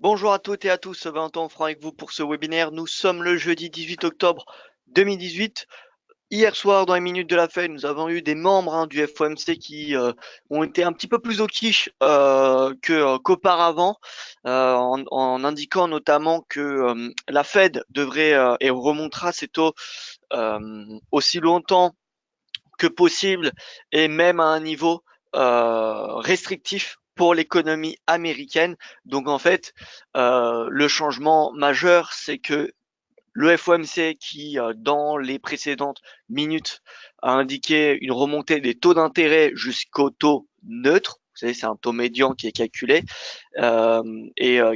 Bonjour à toutes et à tous, Valentin Franc avec vous pour ce webinaire. Nous sommes le jeudi 18 octobre 2018. Hier soir, dans les minutes de la fête, nous avons eu des membres du FOMC qui ont été un petit peu plus au quiche qu'auparavant, en indiquant notamment que la Fed devrait et remontera ses taux aussi longtemps que possible et même à un niveau restrictif pour l'économie américaine. Donc en fait, le changement majeur, c'est que le FOMC qui, dans les précédentes minutes, a indiqué une remontée des taux d'intérêt jusqu'au taux neutre. Vous savez, c'est un taux médian qui est calculé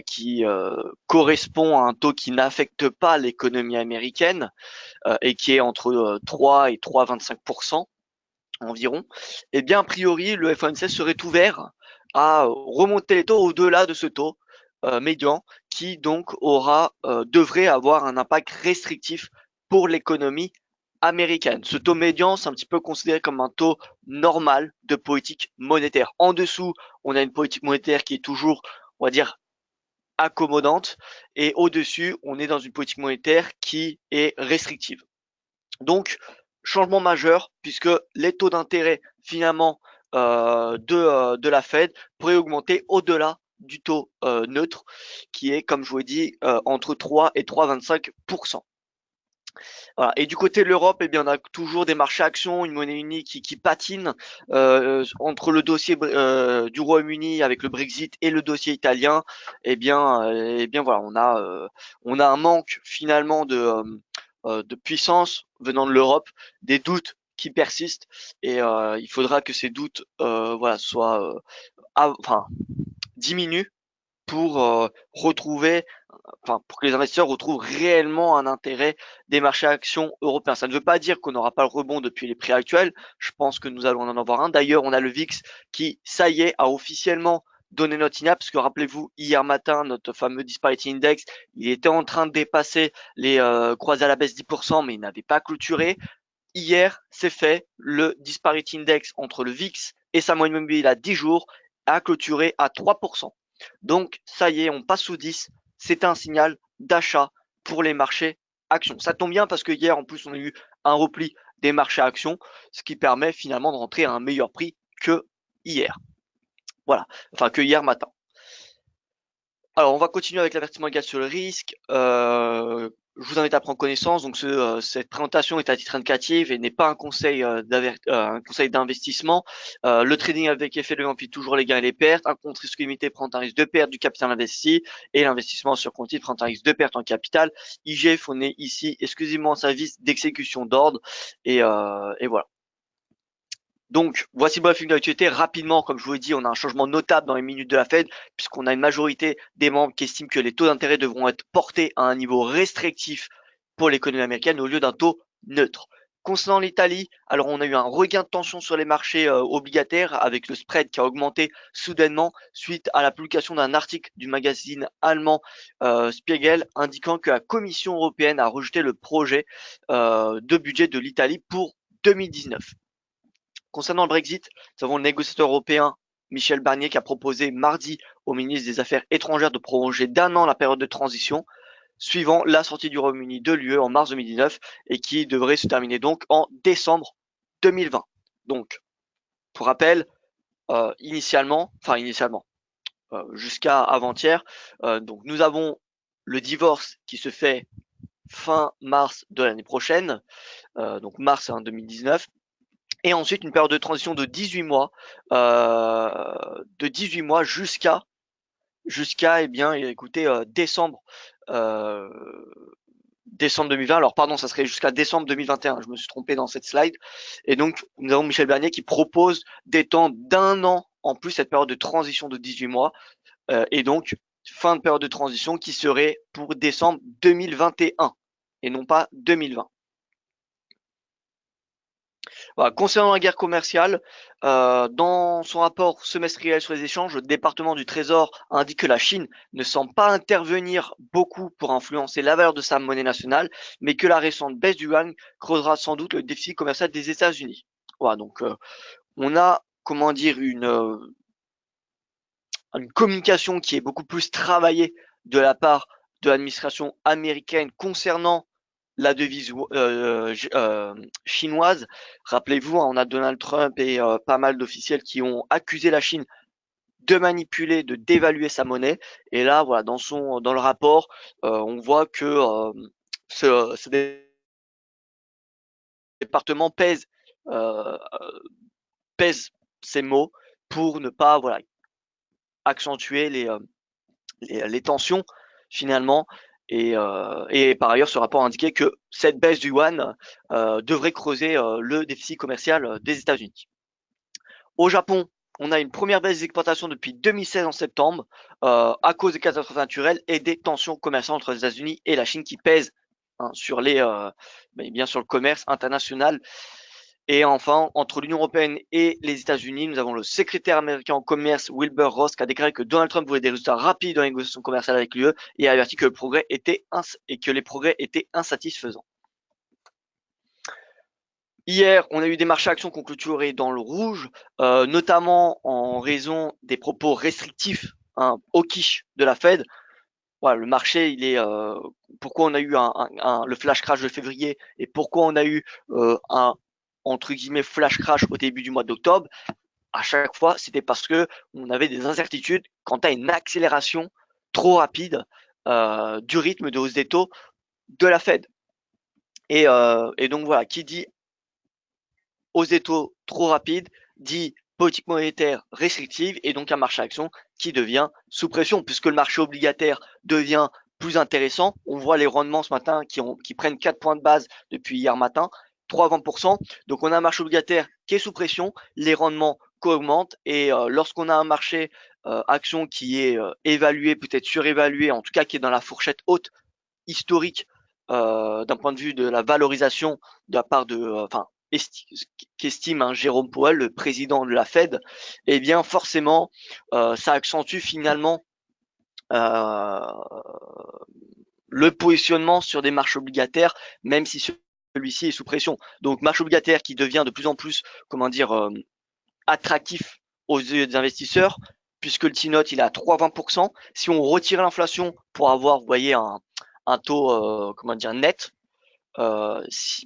qui correspond à un taux qui n'affecte pas l'économie américaine et qui est entre 3 et 3,25% environ, eh bien, a priori, le FOMC serait ouvert à remonter les taux au-delà de ce taux médian qui donc devrait avoir un impact restrictif pour l'économie américaine. Ce taux médian, c'est un petit peu considéré comme un taux normal de politique monétaire. En dessous, on a une politique monétaire qui est toujours, on va dire, accommodante, et au-dessus, on est dans une politique monétaire qui est restrictive. Donc, changement majeur puisque les taux d'intérêt finalement de la Fed pourraient augmenter au-delà du taux neutre qui est, comme je vous l'ai dit, entre 3 et 3,25%. Voilà. Et du côté de l'Europe, eh bien, on a toujours des marchés actions, une monnaie unique qui patine entre le dossier du Royaume-Uni avec le Brexit et le dossier italien. Eh bien voilà, on a un manque finalement de puissance venant de l'Europe, des doutes qui persistent et il faudra que ces doutes voilà soient enfin diminuent pour retrouver pour que les investisseurs retrouvent réellement un intérêt des marchés actions européens. Ça ne veut pas dire qu'on n'aura pas le rebond depuis les prix actuels. Je pense que nous allons en avoir un. D'ailleurs, on a le VIX qui, ça y est, a officiellement donné notre INA, parce que rappelez-vous, hier matin, notre fameux Disparity Index, il était en train de dépasser les croisés à la baisse 10%, mais il n'avait pas clôturé. Hier, c'est fait. Le Disparity Index entre le VIX et sa moyenne mobile à 10 jours a clôturé à 3%. Donc, ça y est, on passe sous 10. C'est un signal d'achat pour les marchés actions. Ça tombe bien parce que hier, en plus, on a eu un repli des marchés actions, ce qui permet finalement de rentrer à un meilleur prix que hier. Voilà, enfin que hier matin. Alors, on va continuer avec l'avertissement égal sur le risque. Je vous invite à prendre connaissance. Donc, cette présentation est à titre indicatif et n'est pas un conseil d'investissement. Le trading avec effet de ampli toujours les gains et les pertes. Un compte risque limité prend un risque de perte du capital investi et l'investissement sur compte titre prend un risque de perte en capital. IGF, on est ici exclusivement en service d'exécution d'ordre et voilà. Donc, voici le briefing de l'actualité. Rapidement, comme je vous l'ai dit, on a un changement notable dans les minutes de la Fed, puisqu'on a une majorité des membres qui estiment que les taux d'intérêt devront être portés à un niveau restrictif pour l'économie américaine au lieu d'un taux neutre. Concernant l'Italie, alors on a eu un regain de tension sur les marchés obligataires avec le spread qui a augmenté soudainement suite à la publication d'un article du magazine allemand Spiegel indiquant que la Commission européenne a rejeté le projet de budget de l'Italie pour 2019. Concernant le Brexit, nous avons le négociateur européen Michel Barnier qui a proposé mardi au ministre des Affaires étrangères de prolonger d'1 an la période de transition suivant la sortie du Royaume-Uni de l'UE en mars 2019 et qui devrait se terminer donc en décembre 2020. Donc, pour rappel, initialement, jusqu'à avant-hier, donc nous avons le divorce qui se fait fin mars de l'année prochaine, donc mars 2019. Et ensuite une période de transition de 18 mois, jusqu'à eh bien écoutez euh, décembre 2020. Alors pardon, ça serait jusqu'à décembre 2021. Je me suis trompé dans cette slide. Et donc nous avons Michel Barnier qui propose d'étendre d'1 an en plus cette période de transition de 18 mois et donc fin de période de transition qui serait pour décembre 2021 et non pas 2020. Voilà. Concernant la guerre commerciale, dans son rapport semestriel sur les échanges, le département du Trésor indique que la Chine ne semble pas intervenir beaucoup pour influencer la valeur de sa monnaie nationale, mais que la récente baisse du yuan creusera sans doute le déficit commercial des États-Unis. Voilà, donc on a, comment dire, une communication qui est beaucoup plus travaillée de la part de l'administration américaine concernant la devise chinoise. Rappelez-vous, on a Donald Trump et pas mal d'officiels qui ont accusé la Chine de manipuler, de dévaluer sa monnaie. Et là, voilà, dans le rapport, on voit que ce département euh, pèse ses mots pour ne pas voilà accentuer les tensions finalement. Et par ailleurs, ce rapport indiquait que cette baisse du yuan devrait creuser le déficit commercial des États-Unis. Au Japon, on a une première baisse des exportations depuis 2016 en septembre à cause des catastrophes naturelles et des tensions commerciales entre les États-Unis et la Chine qui pèsent sur bien sûr le commerce international. Et enfin, entre l'Union européenne et les États-Unis, nous avons le secrétaire américain au commerce Wilbur Ross qui a déclaré que Donald Trump voulait des résultats rapides dans les négociations commerciales avec l'UE et a averti que les progrès étaient insatisfaisants. Hier, on a eu des marchés actions qui ont clôturé dans le rouge, notamment en raison des propos restrictifs hawkish de la Fed. Voilà, le marché, pourquoi on a eu le flash crash de février et pourquoi on a eu un entre guillemets flash crash au début du mois d'octobre. À chaque fois, c'était parce que on avait des incertitudes quant à une accélération trop rapide du rythme de hausse des taux de la Fed. Et donc voilà, qui dit hausse des taux trop rapide dit politique monétaire restrictive et donc un marché action qui devient sous pression puisque le marché obligataire devient plus intéressant. On voit les rendements ce matin qui prennent 4 points de base depuis hier matin, 3,20%. Donc on a un marché obligataire qui est sous pression, les rendements augmentent et lorsqu'on a un marché action qui est évalué, peut-être surévalué, en tout cas qui est dans la fourchette haute historique d'un point de vue de la valorisation de la part de, qu'estime Jérôme Powell, le président de la Fed, eh bien forcément, ça accentue finalement le positionnement sur des marchés obligataires, même si celui-ci est sous pression. Donc marché obligataire qui devient de plus en plus, comment dire, attractif aux yeux des investisseurs, puisque le T-Note il est à 3,20%. Si on retire l'inflation pour avoir, vous voyez, un taux, comment dire, net,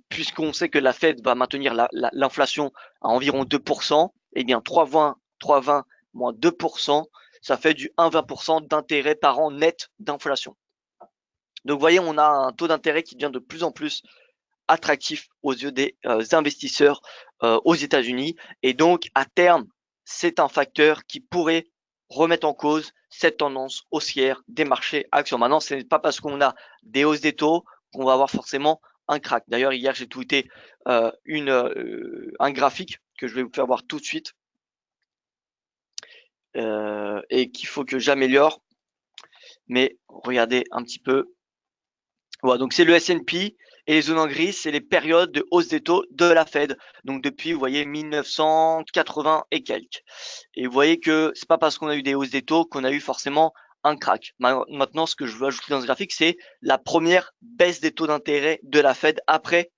puisqu'on sait que la Fed va maintenir l'inflation à environ 2%, eh bien 3,20 moins 2%, ça fait du 1,20% d'intérêt par an net d'inflation. Donc vous voyez, on a un taux d'intérêt qui devient de plus en plus attractif aux yeux des investisseurs aux États-Unis. Et donc à terme, c'est un facteur qui pourrait remettre en cause cette tendance haussière des marchés actions. Maintenant, ce n'est pas parce qu'on a des hausses des taux qu'on va avoir forcément un crack. D'ailleurs, hier, j'ai tweeté un graphique que je vais vous faire voir tout de suite et qu'il faut que j'améliore. Mais regardez un petit peu. Voilà, donc c'est le S&P et les zones en gris, c'est les périodes de hausse des taux de la Fed. Donc depuis, vous voyez, 1980 et quelques. Et vous voyez que c'est pas parce qu'on a eu des hausses des taux qu'on a eu forcément un crack. Maintenant, ce que je veux ajouter dans ce graphique, c'est la première baisse des taux d'intérêt de la Fed après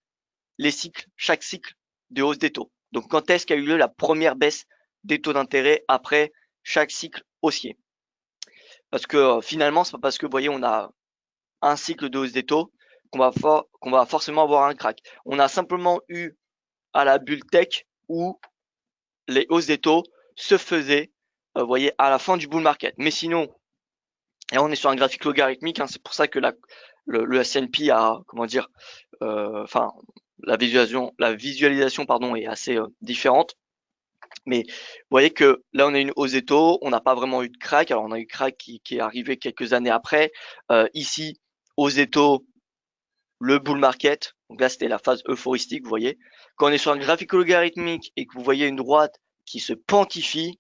chaque cycle de hausse des taux. Donc quand est-ce qu'a eu lieu la première baisse des taux d'intérêt après chaque cycle haussier? Parce que finalement, c'est pas parce que, vous voyez, on a un cycle de hausse des taux qu'on va forcément avoir un crack. On a simplement eu à la bulle tech où les hausses des taux se faisaient, vous voyez, à la fin du bull market. Mais sinon, et on est sur un graphique logarithmique, c'est pour ça que le S&P a, comment dire, la visualisation pardon est assez différente. Mais vous voyez que là on a une hausse des taux, on n'a pas vraiment eu de crack. Alors on a eu crack qui est arrivé quelques années après. Ici, hausse des taux, le bull market. Donc là c'était la phase euphoristique, vous voyez. Quand on est sur un graphique logarithmique et que vous voyez une droite qui se quantifie,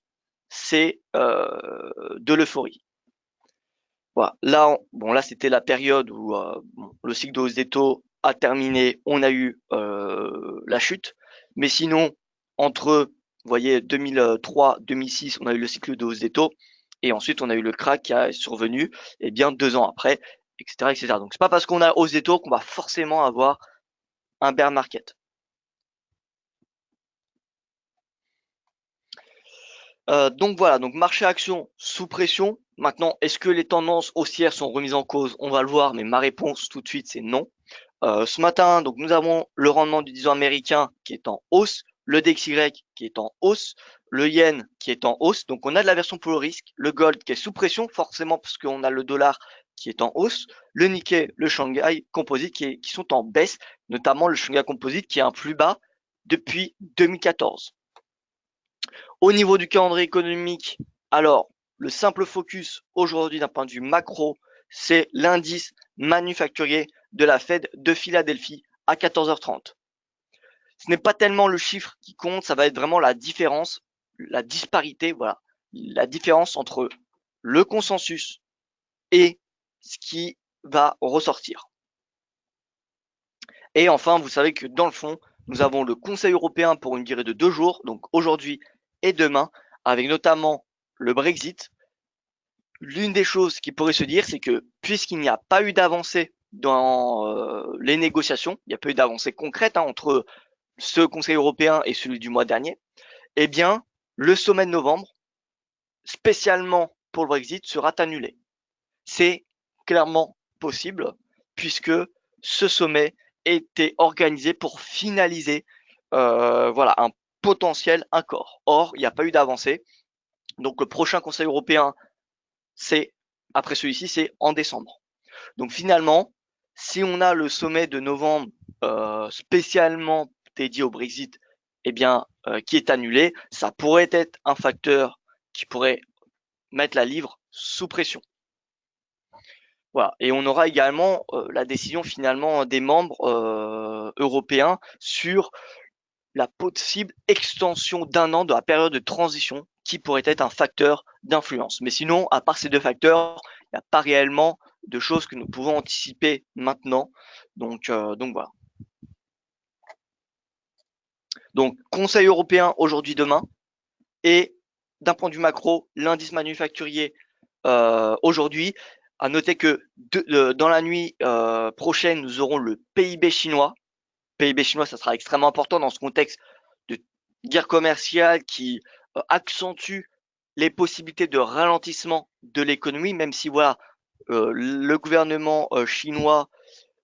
c'est de l'euphorie. Voilà. Là c'était la période où le cycle de hausse des taux a terminé, on a eu la chute. Mais sinon, entre, vous voyez, 2003, 2006, on a eu le cycle de hausse des taux. Et ensuite, on a eu le crack qui est survenu, et bien 2 ans après, etc., etc. Donc, c'est pas parce qu'on a hausse des taux qu'on va forcément avoir un bear market. Donc voilà, donc marché action sous pression. Maintenant, est-ce que les tendances haussières sont remises en cause? On va le voir, mais ma réponse tout de suite, c'est non. Ce matin, donc nous avons le rendement du 10 ans américain qui est en hausse, le DXY qui est en hausse, le yen qui est en hausse. Donc on a de la version pour le risque, le gold qui est sous pression, forcément parce qu'on a le dollar qui est en hausse, le Nikkei, le Shanghai Composite qui sont en baisse, notamment le Shanghai Composite qui est un plus bas depuis 2014. Au niveau du calendrier économique, alors le simple focus aujourd'hui d'un point de vue macro, c'est l'indice manufacturier de la Fed de Philadelphie à 14h30. Ce n'est pas tellement le chiffre qui compte, ça va être vraiment la différence, la disparité, voilà, la différence entre le consensus et ce qui va ressortir. Et enfin, vous savez que dans le fond, nous avons le Conseil européen pour une durée de 2 jours, donc aujourd'hui et demain, avec notamment le Brexit. L'une des choses qui pourrait se dire, c'est que puisqu'il n'y a pas eu d'avancée dans les négociations, il n'y a pas eu d'avancée concrète entre ce Conseil européen et celui du mois dernier, eh bien, le sommet de novembre, spécialement pour le Brexit, sera annulé. C'est clairement possible puisque ce sommet était organisé pour finaliser voilà, un potentiel accord. Or, il n'y a pas eu d'avancée. Donc le prochain Conseil européen, c'est après celui-ci, c'est en décembre. Donc finalement, si on a le sommet de novembre spécialement dédié au Brexit, eh bien, qui est annulé, ça pourrait être un facteur qui pourrait mettre la livre sous pression. Voilà. Et on aura également la décision finalement des membres européens sur la possible extension d'1 an de la période de transition qui pourrait être un facteur d'influence. Mais sinon, à part ces deux facteurs, il n'y a pas réellement de choses que nous pouvons anticiper maintenant. Donc voilà. Donc Conseil européen aujourd'hui, demain, et d'un point de vue macro, l'indice manufacturier aujourd'hui. À noter que dans la nuit prochaine, nous aurons le PIB chinois. PIB chinois, ça sera extrêmement important dans ce contexte de guerre commerciale qui accentue les possibilités de ralentissement de l'économie, même si voilà, le gouvernement chinois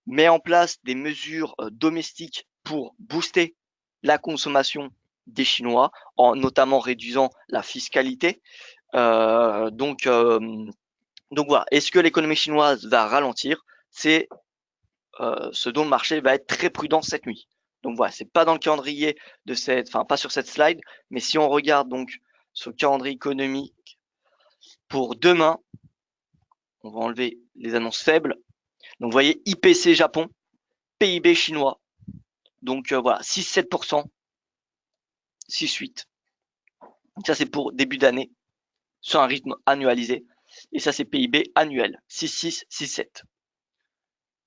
met en place des mesures domestiques pour booster la consommation des Chinois, en notamment réduisant la fiscalité. Donc voilà, est-ce que l'économie chinoise va ralentir? C'est ce dont le marché va être très prudent cette nuit. Donc voilà, c'est pas dans le calendrier de cette, enfin pas sur cette slide, mais si on regarde donc sur le calendrier économique pour demain, on va enlever les annonces faibles. Donc vous voyez IPC Japon, PIB chinois. Donc voilà, 6-7%, 6-8. Ça c'est pour début d'année sur un rythme annualisé. Et ça c'est PIB annuel, 6-6, 6-7.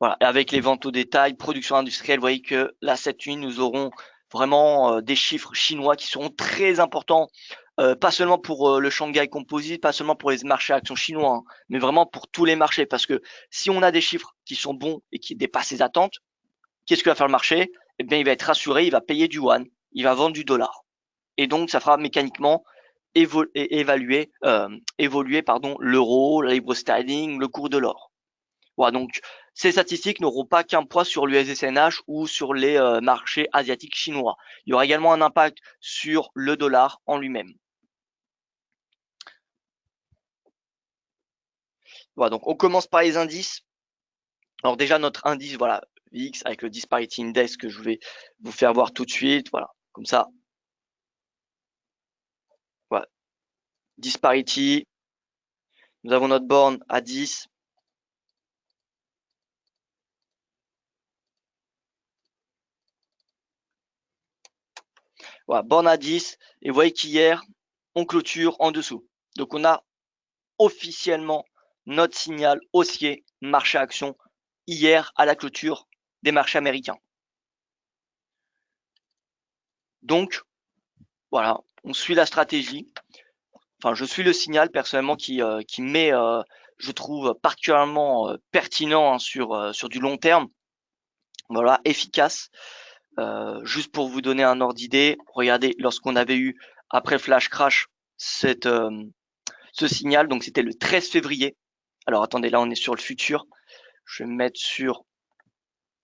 Voilà, et avec les ventes au détail, production industrielle, vous voyez que là, cette nuit, nous aurons vraiment des chiffres chinois qui seront très importants, pas seulement pour le Shanghai Composite, pas seulement pour les marchés actions chinois, hein, mais vraiment pour tous les marchés. Parce que si on a des chiffres qui sont bons et qui dépassent les attentes, qu'est-ce que va faire le marché? Eh bien, il va être rassuré, il va payer du yuan, il va vendre du dollar. Et donc, ça fera mécaniquement évoluer l'euro, la livre sterling, le cours de l'or. Voilà, donc ces statistiques n'auront pas qu'un poids sur l'USDCNH ou sur les marchés asiatiques chinois. Il y aura également un impact sur le dollar en lui-même. Voilà, donc on commence par les indices. Alors déjà notre indice, voilà, VIX avec le Disparity Index que je vais vous faire voir tout de suite. Voilà, comme ça. Voilà, Disparity. Nous avons notre borne à 10. Voilà, borne à 10. Et vous voyez qu'hier, on clôture en dessous. Donc on a officiellement notre signal haussier marché action hier à la clôture des marchés américains. Donc voilà, on suit la stratégie. Enfin, je suis le signal personnellement qui met, je trouve particulièrement pertinent hein, sur du long terme. Voilà, efficace. Juste pour vous donner un ordre d'idée, regardez, lorsqu'on avait eu après le flash crash ce signal. Donc c'était le 13 février. Alors attendez, là on est sur le futur. Je vais me mettre sur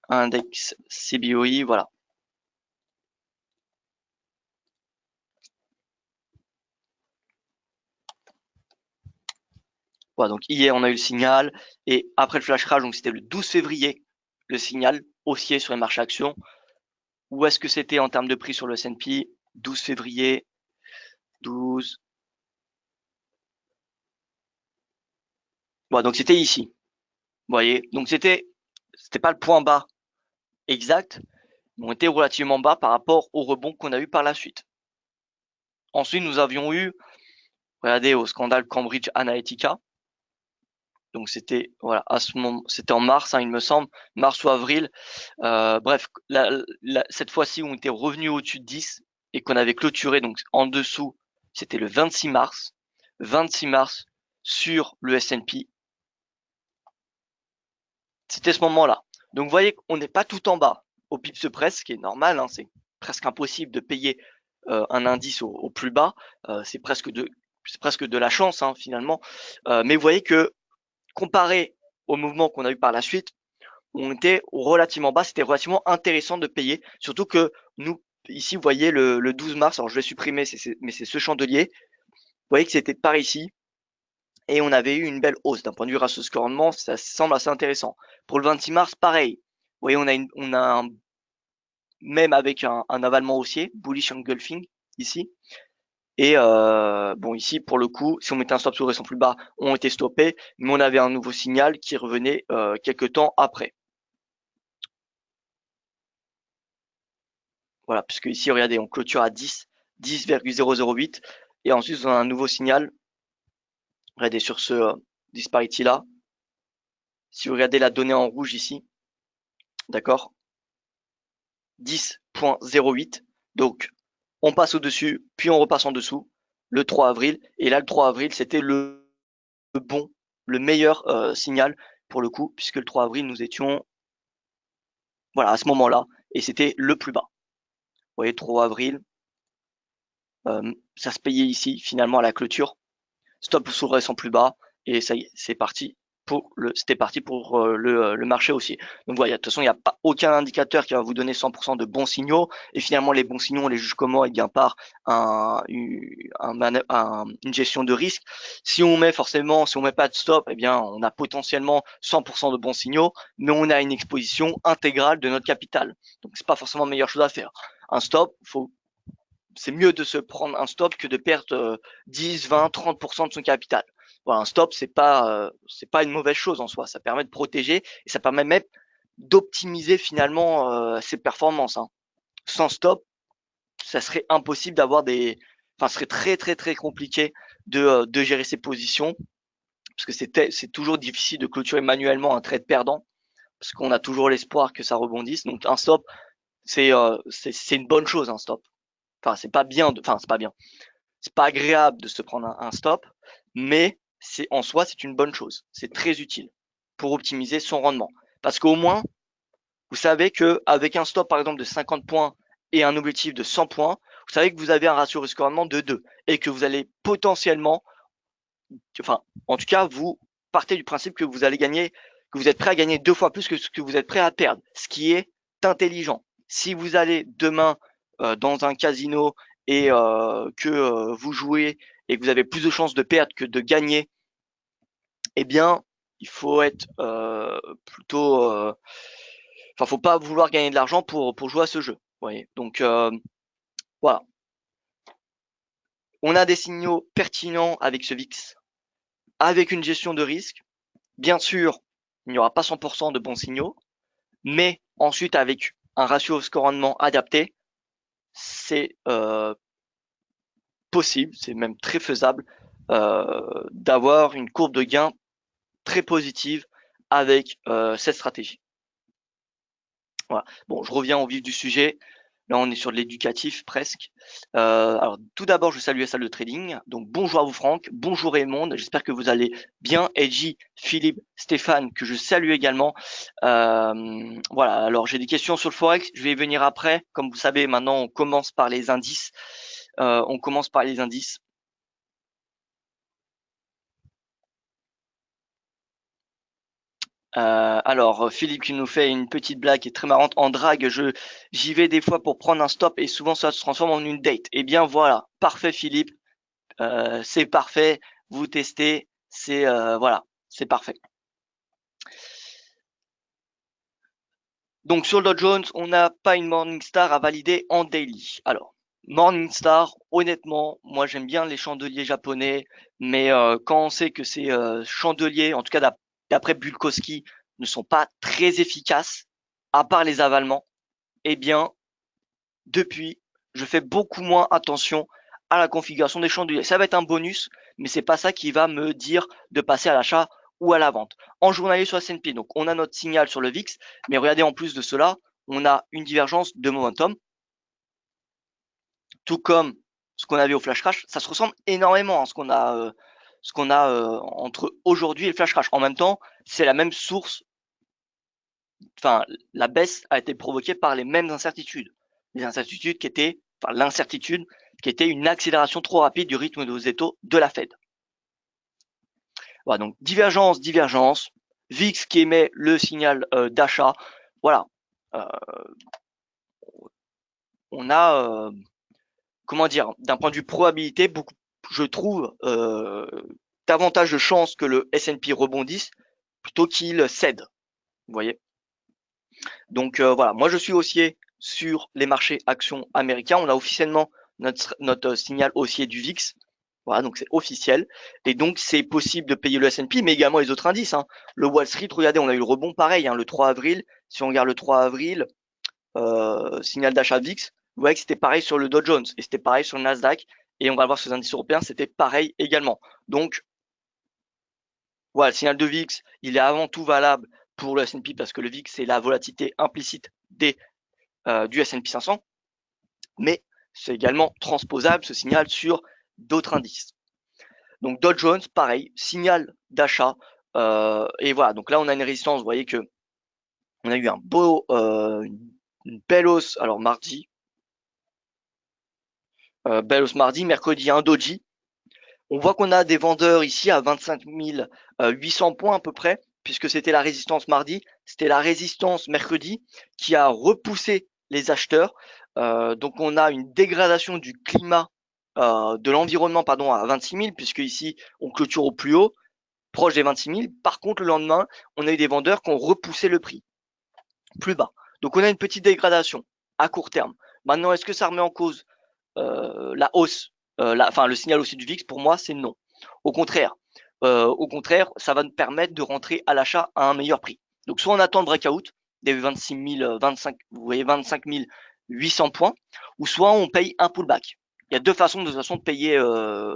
index CBOE, voilà. Voilà, donc hier on a eu le signal et après le flash crash, donc c'était le 12 février, le signal haussier sur les marchés actions. Où est-ce que c'était en termes de prix sur le S&P? 12 février, 12. Voilà, donc c'était ici. Vous voyez, donc c'était pas le point bas exact, mais on était relativement bas par rapport au rebond qu'on a eu par la suite. Ensuite, nous avions eu, regardez, au scandale Cambridge Analytica. Donc c'était voilà à ce moment, c'était en mars, hein, il me semble, mars ou avril. Bref, cette fois-ci, on était revenu au-dessus de 10 et qu'on avait clôturé donc en dessous, c'était le 26 mars. 26 mars sur le S&P. C'était ce moment-là. Donc vous voyez qu'on n'est pas tout en bas au pips press, ce qui est normal, hein, c'est presque impossible de payer un indice au plus bas. C'est presque de la chance, hein, finalement. Mais vous voyez que comparé au mouvement qu'on a eu par la suite, on était relativement bas, c'était relativement intéressant de payer, surtout que nous, ici, vous voyez le 12 mars, alors je vais supprimer, mais c'est ce chandelier, vous voyez que c'était par ici, et on avait eu une belle hausse. D'un point de vue ratio score rendement, ça semble assez intéressant. Pour le 26 mars, pareil, vous voyez, on a même avec un avalement haussier, bullish engulfing, ici, et bon, ici, pour le coup, si on mettait un stop sur récent plus bas, on était stoppé, mais on avait un nouveau signal qui revenait quelques temps après. Voilà, puisque ici, regardez, on clôture à 10, 10,008, et ensuite, on a un nouveau signal. Regardez sur ce disparity là. Si vous regardez la donnée en rouge ici, d'accord, 10,08. Donc, on passe au-dessus, puis on repasse en dessous, le 3 avril. Et là, le 3 avril, c'était le meilleur signal pour le coup, puisque le 3 avril, nous étions, voilà, à ce moment-là, et c'était le plus bas. Vous voyez, 3 avril, ça se payait ici, finalement, à la clôture. Stop sous le récent plus bas, et ça y est, c'était parti pour le marché aussi. Donc voilà, de toute façon, il n'y a pas aucun indicateur qui va vous donner 100% de bons signaux. Et finalement, les bons signaux, on les juge comment? Eh bien, par une gestion de risque. Si on met pas de stop, eh bien, on a potentiellement 100% de bons signaux, mais on a une exposition intégrale de notre capital. Donc, c'est pas forcément la meilleure chose à faire. Un stop, c'est mieux de se prendre un stop que de perdre 10, 20, 30% de son capital. Voilà, un stop, c'est pas une mauvaise chose en soi. Ça permet de protéger et ça permet même d'optimiser finalement ses performances, hein. Sans stop, ça serait impossible ce serait très très très compliqué de gérer ses positions parce que c'est toujours difficile de clôturer manuellement un trade perdant parce qu'on a toujours l'espoir que ça rebondisse. Donc un stop, c'est une bonne chose, un stop. Enfin, c'est pas bien, c'est pas bien. C'est pas agréable de se prendre un stop, mais en soi, c'est une bonne chose. C'est très utile pour optimiser son rendement. Parce qu'au moins, vous savez que avec un stop, par exemple, de 50 points et un objectif de 100 points, vous savez que vous avez un ratio risque-rendement de 2 et que vous allez potentiellement, enfin, en tout cas, vous partez du principe que vous allez gagner, que vous êtes prêt à gagner 2 fois plus que ce que vous êtes prêt à perdre, ce qui est intelligent. Si vous allez demain dans un casino et que vous jouez et que vous avez plus de chances de perdre que de gagner, eh bien, il faut être plutôt, enfin, faut pas vouloir gagner de l'argent pour jouer à ce jeu. Vous voyez. Donc voilà. On a des signaux pertinents avec ce VIX, avec une gestion de risque. Bien sûr, il n'y aura pas 100% de bons signaux, mais ensuite avec un ratio score rendement adapté, c'est possible, c'est même très faisable d'avoir une courbe de gain très positive avec cette stratégie. Voilà. Bon, je reviens au vif du sujet. Là, on est sur de l'éducatif presque. Alors, tout d'abord, je salue la salle de trading. Donc, bonjour à vous, Franck. Bonjour Raymond. J'espère que vous allez bien. Edgy, Philippe, Stéphane, que je salue également. Voilà. Alors, j'ai des questions sur le forex. Je vais y venir après. Comme vous savez, maintenant, on commence par les indices. Alors, Philippe qui nous fait une petite blague qui est très marrante. En drague, j'y vais des fois pour prendre un stop et souvent ça se transforme en une date. Eh bien voilà, parfait Philippe, c'est parfait. Vous testez, c'est voilà, c'est parfait. Donc sur le Dow Jones, on n'a pas une Morningstar à valider en daily. Alors, Morningstar, honnêtement, moi j'aime bien les chandeliers japonais, mais quand on sait que ces chandeliers, en tout cas d'après Bulkowski, ne sont pas très efficaces, à part les avalements, eh bien, depuis, je fais beaucoup moins attention à la configuration des chandeliers. Ça va être un bonus, mais c'est pas ça qui va me dire de passer à l'achat ou à la vente. En journalier sur S&P, donc on a notre signal sur le VIX, mais regardez en plus de cela, on a une divergence de momentum, tout comme ce qu'on avait au flash crash. Ça se ressemble énormément à ce qu'on a entre aujourd'hui et le flash crash. En même temps, c'est la même source. Enfin, la baisse a été provoquée par les mêmes incertitudes. Les incertitudes qui étaient, enfin, l'incertitude qui était une accélération trop rapide du rythme de hausse des taux de la Fed. Voilà, donc divergence, divergence, VIX qui émet le signal d'achat. Voilà, euh, on a, comment dire, d'un point de vue probabilité, beaucoup, je trouve, davantage de chances que le S&P rebondisse plutôt qu'il cède. Vous voyez. Donc voilà, moi je suis haussier sur les marchés actions américains. On a officiellement notre signal haussier du VIX. Voilà, donc c'est officiel. Et donc c'est possible de payer le S&P, mais également les autres indices. Hein. Le Wall Street, regardez, on a eu le rebond pareil, hein, le 3 avril. Si on regarde le 3 avril, signal d'achat VIX, vous voyez que c'était pareil sur le Dow Jones et c'était pareil sur le Nasdaq. Et on va voir sur les indices européens, c'était pareil également. Donc voilà, le signal de VIX, il est avant tout valable pour le S&P parce que le VIX, c'est la volatilité implicite du S&P 500, mais c'est également transposable ce signal sur d'autres indices. Donc Dow Jones, pareil, signal d'achat. Et voilà, donc là on a une résistance, vous voyez que on a eu une belle hausse, alors mardi, belle hausse mardi, mercredi un doji. On voit qu'on a des vendeurs ici à 25 800 points à peu près, puisque c'était la résistance mardi, c'était la résistance mercredi qui a repoussé les acheteurs. Donc on a une dégradation du climat, de l'environnement pardon à 26 000, puisque ici on clôture au plus haut, proche des 26 000. Par contre, le lendemain, on a eu des vendeurs qui ont repoussé le prix plus bas. Donc on a une petite dégradation à court terme. Maintenant, est-ce que ça remet en cause la hausse, enfin le signal haussier du VIX? Pour moi, c'est non. Au contraire, ça va nous permettre de rentrer à l'achat à un meilleur prix. Donc soit on attend le breakout des 26 000, 25, vous voyez 25 800 points, ou soit on paye un pullback. Il y a deux façons de toute façon de payer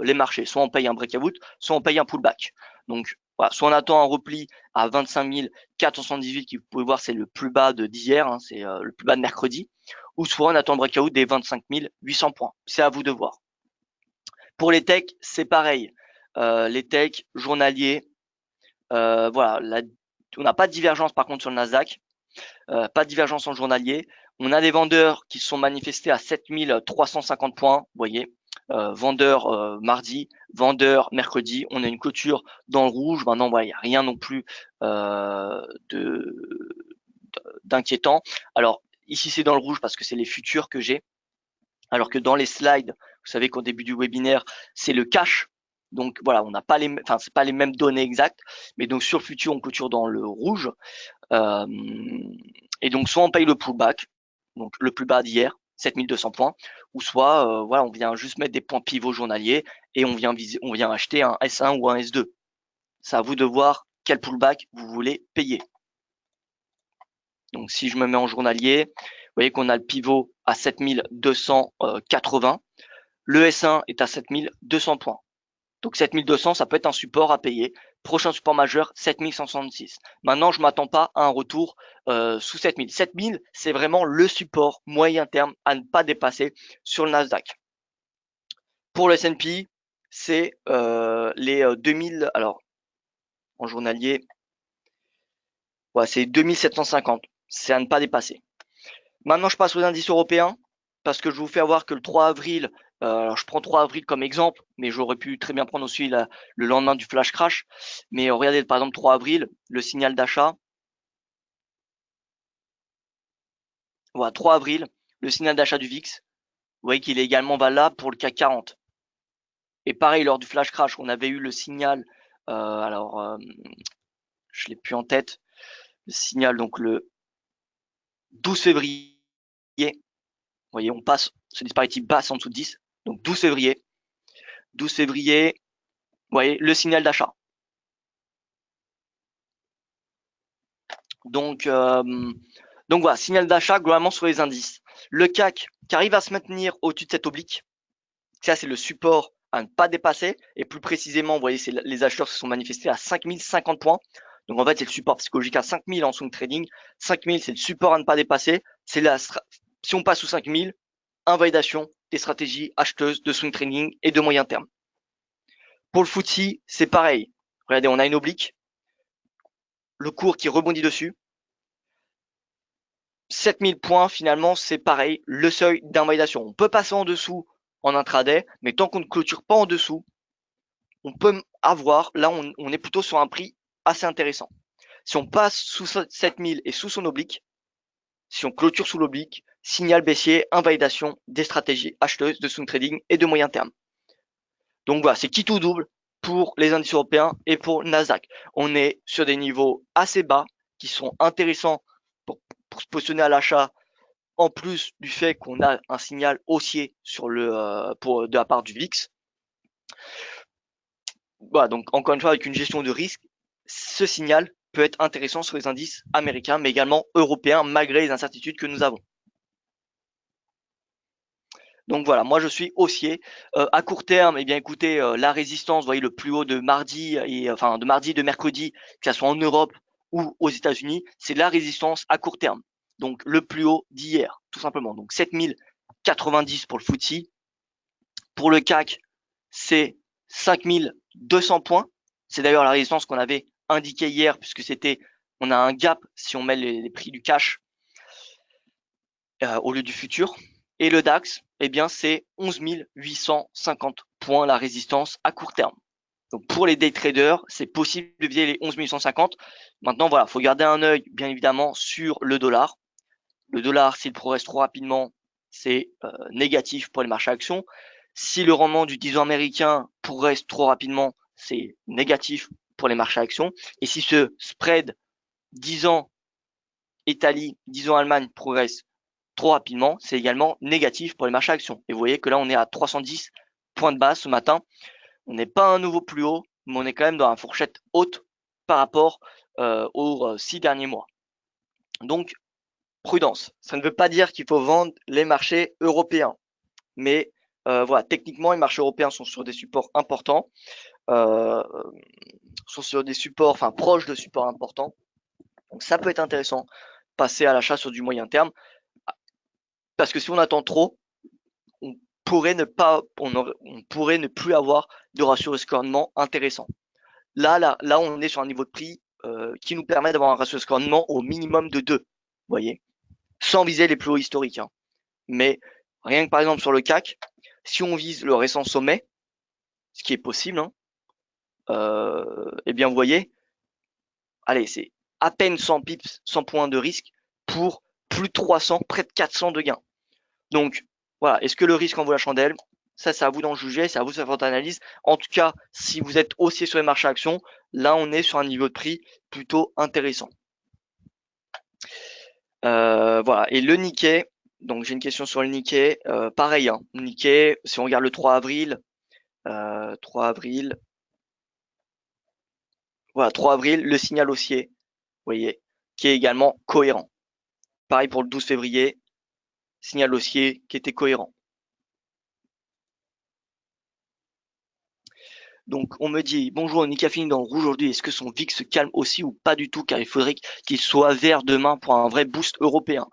les marchés. Soit on paye un breakout, soit on paye un pullback. Donc voilà, soit on attend un repli à 25 478, qui vous pouvez voir c'est le plus bas d'hier, hein, c'est le plus bas de mercredi, ou soit on attend le breakout des 25 800 points. C'est à vous de voir. Pour les techs, c'est pareil. Les techs journaliers, voilà, on n'a pas de divergence par contre sur le Nasdaq, pas de divergence en journalier. On a des vendeurs qui se sont manifestés à 7350 points, vous voyez. Vendeurs mardi, vendeurs mercredi. On a une clôture dans le rouge. Maintenant, voilà, il n'y a rien non plus d'inquiétant. Alors ici, c'est dans le rouge parce que c'est les futurs que j'ai. Alors que dans les slides, vous savez qu'au début du webinaire, c'est le cash. Donc voilà, on n'a pas c'est pas les mêmes données exactes, mais donc sur le futur, on clôture dans le rouge. Et donc soit on paye le pullback, donc le plus bas d'hier, 7200 points, ou soit voilà, on vient juste mettre des points pivots journaliers et on vient acheter un S1 ou un S2. C'est à vous de voir quel pullback vous voulez payer. Donc si je me mets en journalier, vous voyez qu'on a le pivot à 7280. Le S1 est à 7200 points. Donc 7200, ça peut être un support à payer. Prochain support majeur, 7166. Maintenant, je m'attends pas à un retour sous 7000. 7000, c'est vraiment le support moyen terme à ne pas dépasser sur le Nasdaq. Pour le S&P, c'est les 2000. Alors, en journalier, ouais, c'est 2750. C'est à ne pas dépasser. Maintenant, je passe aux indices européens parce que je vous fais voir que le 3 avril, alors je prends 3 avril comme exemple, mais j'aurais pu très bien prendre aussi le lendemain du flash crash. Mais regardez, par exemple, 3 avril, le signal d'achat, Voilà, 3 avril, le signal d'achat du VIX. Vous voyez qu'il est également valable pour le CAC 40. Et pareil, lors du flash crash, on avait eu le signal, je l'ai plus en tête, le signal donc le 12 février. Vous voyez, on passe, ce disparity basse en dessous de 10. Donc 12 février. 12 février, vous voyez, le signal d'achat. Donc voilà, signal d'achat globalement sur les indices. Le CAC qui arrive à se maintenir au-dessus de cette oblique. Ça, c'est le support à ne pas dépasser. Et plus précisément, vous voyez, c'est les acheteurs se sont manifestés à 5050 points. Donc en fait, c'est le support psychologique à 5000 en swing trading. 5000, c'est le support à ne pas dépasser. C'est si on passe sous 5000, invalidation des stratégies acheteuses de swing trading et de moyen terme. Pour le FTSE, c'est pareil. Regardez, on a une oblique. Le cours qui rebondit dessus. 7000 points, finalement, c'est pareil, le seuil d'invalidation. On peut passer en dessous en intraday, mais tant qu'on ne clôture pas en dessous, on peut avoir, là, on est plutôt sur un prix assez intéressant. Si on passe sous 7000 et sous son oblique, si on clôture sous l'oblique, signal baissier, invalidation des stratégies acheteuses de swing trading et de moyen terme. Donc voilà, c'est qui tout double pour les indices européens et pour Nasdaq. On est sur des niveaux assez bas qui sont intéressants pour se positionner à l'achat, en plus du fait qu'on a un signal haussier sur de la part du VIX. Voilà, donc encore une fois, avec une gestion de risque, ce signal peut être intéressant sur les indices américains, mais également européens, malgré les incertitudes que nous avons. Donc voilà, moi je suis haussier. À court terme, eh bien écoutez, la résistance, vous voyez le plus haut de mardi de mercredi, que ce soit en Europe ou aux États-Unis, c'est la résistance à court terme. Donc le plus haut d'hier, tout simplement. Donc 7090 pour le FTSE. Pour le CAC, c'est 5200 points. C'est d'ailleurs la résistance qu'on avait indiquée hier, puisque on a un gap si on met les prix du cash au lieu du futur. Et le DAX, eh bien, c'est 11 850 points la résistance à court terme. Donc pour les day traders, c'est possible de viser les 11 850. Maintenant, voilà, faut garder un œil, bien évidemment, sur le dollar. Le dollar, s'il progresse trop rapidement, c'est négatif pour les marchés actions. Si le rendement du 10 ans américain progresse trop rapidement, c'est négatif pour les marchés actions. Et si ce spread 10 ans Italie, 10 ans Allemagne progresse trop rapidement, c'est également négatif pour les marchés actions. Et vous voyez que là, on est à 310 points de base ce matin. On n'est pas à un nouveau plus haut, mais on est quand même dans la fourchette haute par rapport aux 6 derniers mois. Donc, prudence. Ça ne veut pas dire qu'il faut vendre les marchés européens. Mais voilà, techniquement, les marchés européens sont sur des supports importants, sont sur des supports, enfin proches de supports importants. Donc ça peut être intéressant, passer à l'achat sur du moyen terme. Parce que si on attend trop, on pourrait ne plus avoir de ratio risque-rendement intéressant. Là, on est sur un niveau de prix qui nous permet d'avoir un ratio risque-rendement au minimum de 2, vous voyez, sans viser les plus hauts historiques. Hein. Mais rien que par exemple sur le CAC, si on vise le récent sommet, ce qui est possible, hein, eh bien vous voyez, allez, c'est à peine 100 pips, 100 points de risque pour plus de 300, près de 400 de gains. Donc voilà, est-ce que le risque en vaut la chandelle? Ça, c'est à vous d'en juger, c'est à vous de faire votre analyse. En tout cas, si vous êtes haussier sur les marchés actions, là, on est sur un niveau de prix plutôt intéressant. Voilà, et le Nikkei, donc j'ai une question sur le Nikkei. Pareil, hein, Nikkei, si on regarde le 3 avril, voilà, 3 avril, le signal haussier, vous voyez, qui est également cohérent. Pareil pour le 12 février, signal haussier qui était cohérent. Donc on me dit, bonjour, Nikkei a fini dans le rouge aujourd'hui, est-ce que son VIX se calme aussi ou pas du tout, car il faudrait qu'il soit vert demain pour un vrai boost européen.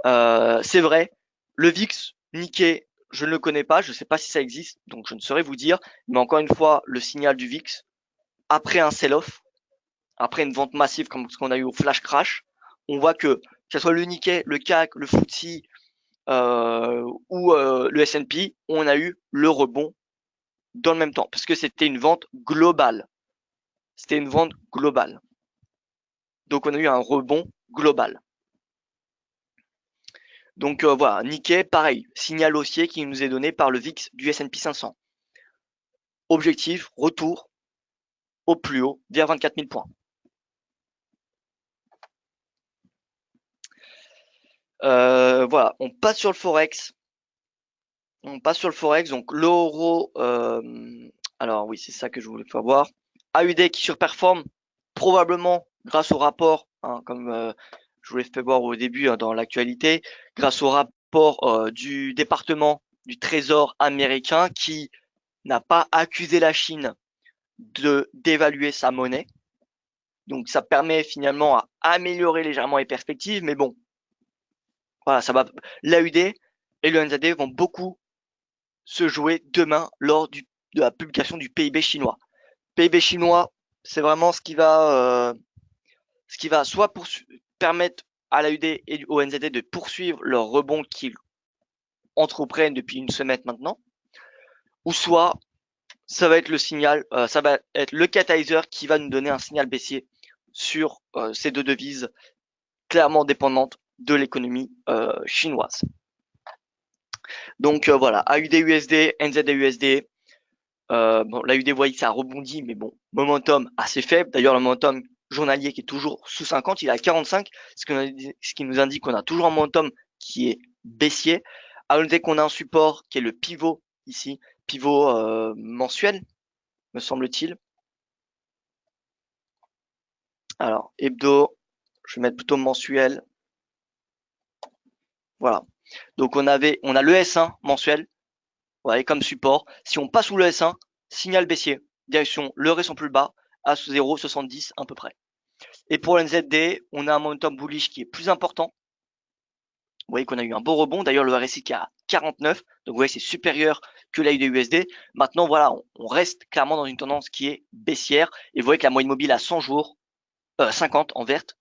C'est vrai, le VIX, Nikkei, je ne le connais pas, je ne sais pas si ça existe, donc je ne saurais vous dire, mais encore une fois, le signal du VIX, après un sell-off, après une vente massive comme ce qu'on a eu au flash crash, on voit que ce soit le Nikkei, le CAC, le FTSE ou le S&P, on a eu le rebond dans le même temps, parce que c'était une vente globale. C'était une vente globale. Donc on a eu un rebond global. Donc voilà, Nikkei, pareil, signal haussier qui nous est donné par le VIX du S&P 500. Objectif, retour au plus haut vers 24 000 points. Voilà, on passe sur le Forex. Donc l'euro, alors oui, c'est ça que je voulais faire voir. AUD qui surperforme, probablement grâce au rapport, hein, comme je vous l'ai fait voir au début dans l'actualité, grâce au rapport du département du Trésor américain qui n'a pas accusé la Chine de d'évaluer sa monnaie. Donc ça permet finalement à améliorer légèrement les perspectives, mais bon, voilà, ça va. L'AUD et le NZD vont beaucoup se jouer demain lors de la publication du PIB chinois. PIB chinois, c'est vraiment ce qui va soit permettre à l'AUD et au NZD de poursuivre leur rebond qu'ils entreprennent depuis une semaine maintenant, ou soit ça va être le signal, ça va être le catalyseur qui va nous donner un signal baissier sur ces deux devises clairement dépendantes de l'économie chinoise. Donc voilà, AUD-USD, NZD-USD. Bon, l'AUD, vous voyez que ça a rebondi, mais bon, momentum assez faible. D'ailleurs, le momentum journalier qui est toujours sous 50, il est à 45, ce qui nous indique qu'on a toujours un momentum qui est baissier. À noter qu'on a un support qui est le pivot ici, pivot mensuel, me semble-t-il. Alors, hebdo, je vais mettre plutôt mensuel. Voilà. Donc on a le S1 mensuel, vous voyez, comme support. Si on passe sous le S1, signal baissier, direction le récent plus bas à 0,70 à peu près. Et pour le NZD, on a un momentum bullish qui est plus important. Vous voyez qu'on a eu un beau rebond. D'ailleurs, le RSI qui est à 49. Donc, vous voyez, c'est supérieur que l'AUD-USD. Maintenant, voilà, on reste clairement dans une tendance qui est baissière. Et vous voyez que la moyenne mobile à 100 jours, 50 en verte,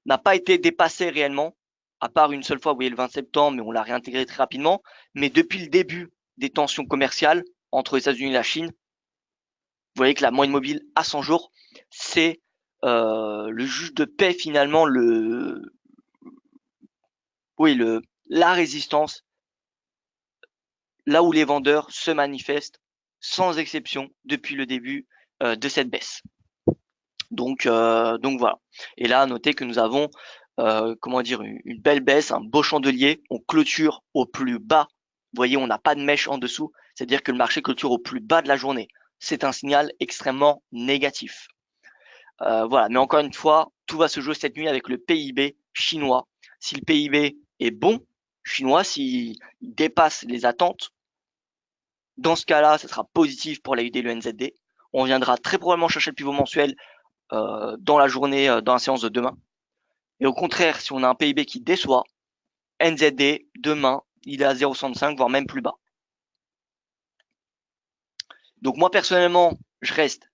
n'a pas été dépassée réellement, à part une seule fois, vous voyez, le 20 septembre, mais on l'a réintégré très rapidement. Mais depuis le début des tensions commerciales entre les États-Unis et la Chine, vous voyez que la moyenne mobile à 100 jours, c'est le juge de paix finalement, la résistance, là où les vendeurs se manifestent sans exception depuis le début de cette baisse. Donc voilà. Et là, notez que nous avons comment dire, une belle baisse, un beau chandelier. On clôture au plus bas. Vous voyez, on n'a pas de mèche en dessous. C'est-à-dire que le marché clôture au plus bas de la journée. C'est un signal extrêmement négatif. Voilà. Mais encore une fois, tout va se jouer cette nuit avec le PIB chinois. Si le PIB est bon, chinois, s'il dépasse les attentes, dans ce cas-là, ce sera positif pour l'AUD et le NZD. On viendra très probablement chercher le pivot mensuel dans la journée, dans la séance de demain. Et au contraire, si on a un PIB qui déçoit, NZD, demain, il est à 0,65, voire même plus bas. Donc moi, personnellement, je reste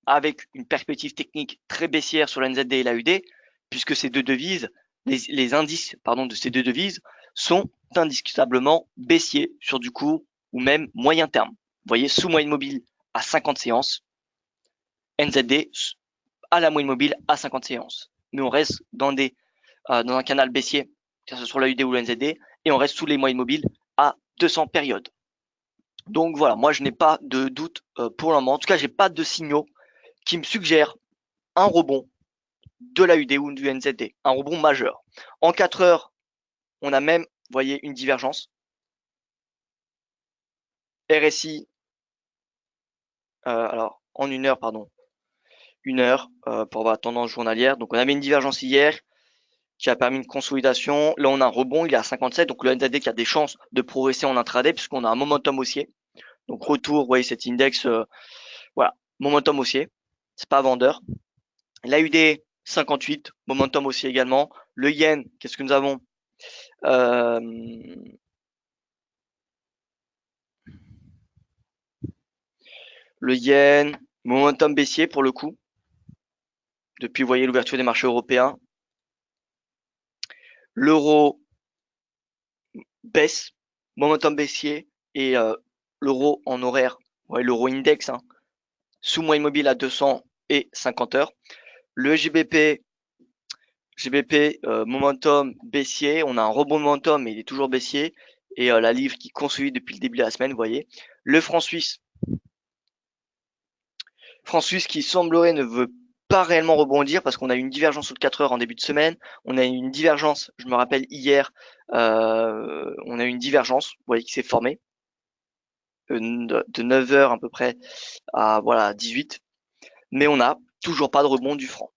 avec une perspective technique très baissière sur le NZD et l'AUD, puisque ces deux devises, les indices de ces deux devises sont indiscutablement baissiers sur du court ou même moyen terme. Vous voyez, sous moyenne mobile à 50 séances, NZD à la moyenne mobile à 50 séances. Mais on reste dans un canal baissier, que ce soit l'AUD ou le NZD, et on reste sous les moyennes mobiles à 200 périodes. Donc voilà, moi je n'ai pas de doute pour le moment. En tout cas, j'ai pas de signaux qui me suggèrent un rebond de l'AUD ou du NZD, un rebond majeur. En 4 heures, on a même, vous voyez, une divergence. RSI, alors en une heure, pour avoir la tendance journalière. Donc on avait une divergence hier qui a permis une consolidation. Là, on a un rebond, il est à 57. Donc le NZD qui a des chances de progresser en intraday puisqu'on a un momentum haussier. Donc retour, vous voyez cet index, voilà, momentum haussier. C'est pas vendeur. L'AUD 58, momentum haussier également. Le yen, qu'est-ce que nous avons Le yen, momentum baissier pour le coup. Depuis, vous voyez l'ouverture des marchés européens. L'euro baisse, momentum baissier et l'euro en horaire, ouais, l'euro index, hein, sous moyenne mobile à 200 et 50 heures. Le GBP GBP, momentum baissier. On a un rebond de momentum, mais il est toujours baissier. Et la livre qui consolide depuis le début de la semaine, vous voyez. Le franc suisse. Franc suisse qui semblerait ne veut pas réellement rebondir parce qu'on a eu une divergence sur le 4 heures en début de semaine. On a eu une divergence, je me rappelle hier, on a eu une divergence, vous voyez, qui s'est formée de 9 heures à peu près à voilà 18. Mais on n'a toujours pas de rebond du franc.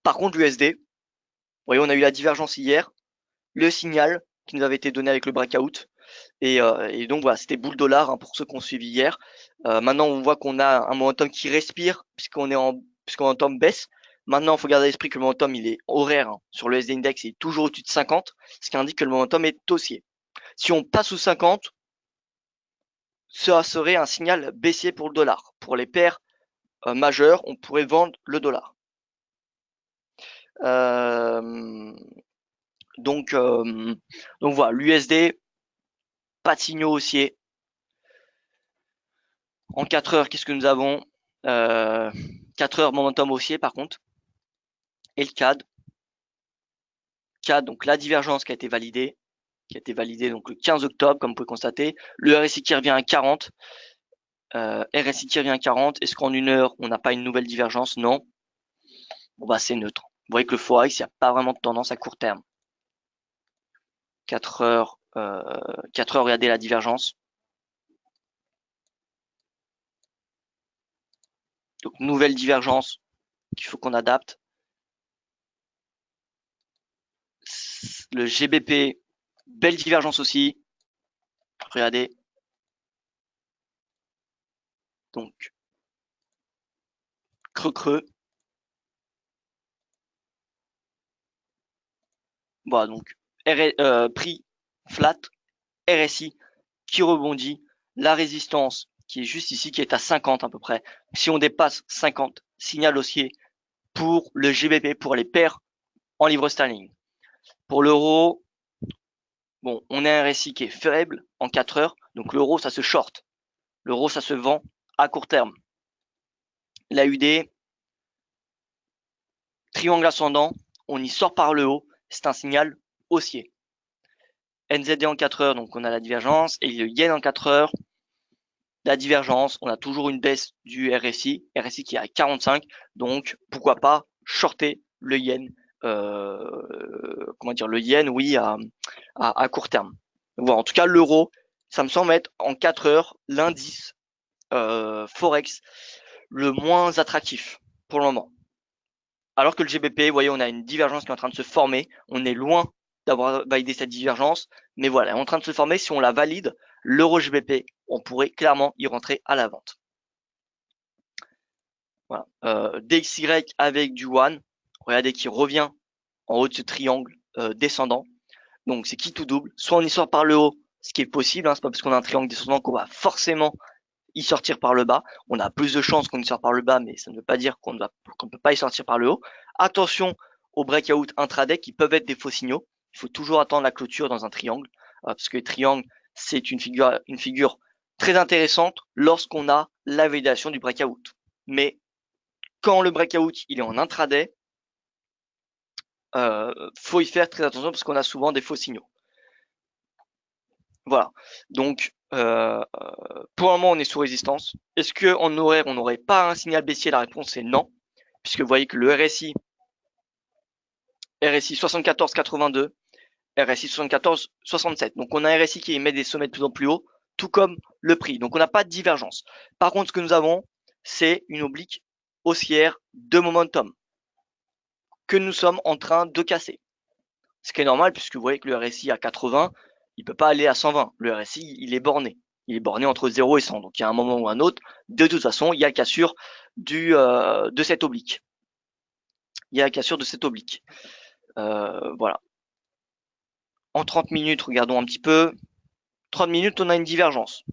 Par contre, l'USD, vous voyez, on a eu la divergence hier, le signal qui nous avait été donné avec le breakout. Et donc voilà, c'était boule dollar hein, pour ceux qui ont suivi hier. Maintenant, on voit qu'on a un momentum qui respire puisqu'on momentum baisse. Maintenant, il faut garder à l'esprit que le momentum il est horaire hein, sur le SD Index, il est toujours au-dessus de 50, ce qui indique que le momentum est haussier. Si on passe sous 50, ça serait un signal baissier pour le dollar. Pour les paires majeures, on pourrait vendre le dollar. Donc voilà, l'USD, pas de signaux haussiers. En 4 heures, qu'est-ce que nous avons 4 heures momentum haussier par contre. Et le CAD. CAD, donc la divergence qui a été validée donc le 15 octobre, comme vous pouvez constater. Le RSI qui revient à 40. RSI qui revient à 40. Est-ce qu'en une heure, on n'a pas une nouvelle divergence? Non. Bon bah c'est neutre. Vous voyez que le Forex, il n'y a pas vraiment de tendance à court terme. 4 heures, 4 heures, regardez la divergence. Donc nouvelle divergence qu'il faut qu'on adapte. Le GBP, belle divergence aussi. Regardez. Donc creux. Voilà, donc prix flat, RSI qui rebondit, la résistance qui est juste ici, qui est à 50 à peu près. Si on dépasse 50, signal haussier pour le GBP, pour les paires en livre sterling. Pour l'euro, bon, on a un RSI qui est faible en 4 heures, donc l'euro, ça se short. L'euro, ça se vend à court terme. L'AUD, triangle ascendant, on y sort par le haut, c'est un signal haussier. NZD en 4 heures, donc on a la divergence, et le yen en 4 heures, la divergence, on a toujours une baisse du RSI qui est à 45, donc pourquoi pas shorter le yen, le yen, oui, à court terme. Voilà, en tout cas, l'euro, ça me semble être en 4 heures l'indice Forex le moins attractif pour le moment. Alors que le GBP, vous voyez, on a une divergence qui est en train de se former. On est loin d'avoir validé cette divergence, mais voilà, elle est en train de se former. Si on la valide, l'euro GBP, on pourrait clairement y rentrer à la vente. Voilà. DXY avec du One, regardez qui revient en haut de ce triangle descendant. Donc c'est qui tout double. Soit on y sort par le haut, ce qui est possible, hein, c'est pas parce qu'on a un triangle descendant qu'on va forcément y sortir par le bas. On a plus de chances qu'on y sorte par le bas, mais ça ne veut pas dire qu'on ne peut pas y sortir par le haut. Attention aux breakout intraday qui peuvent être des faux signaux. Il faut toujours attendre la clôture dans un triangle, parce que les triangles, c'est une figure très intéressante lorsqu'on a la validation du breakout. Mais quand le breakout il est en intraday, faut y faire très attention parce qu'on a souvent des faux signaux. Voilà. Donc pour le moment on est sous résistance. Est-ce que en horaire on n'aurait pas un signal baissier? La réponse est non, puisque vous voyez que le RSI 74,82, RSI 74,67. Donc on a un RSI qui émet des sommets de plus en plus haut, tout comme le prix. Donc on n'a pas de divergence. Par contre, ce que nous avons, c'est une oblique haussière de momentum que nous sommes en train de casser. Ce qui est normal puisque vous voyez que le RSI à 80, il peut pas aller à 120. Le RSI, il est borné. Il est borné entre 0 et 100. Donc il y a un moment ou un autre, de toute façon, il y a cassure de cette oblique. Il y a cassure de cette oblique. Voilà. En 30 minutes, regardons un petit peu. 30 minutes, on a une divergence.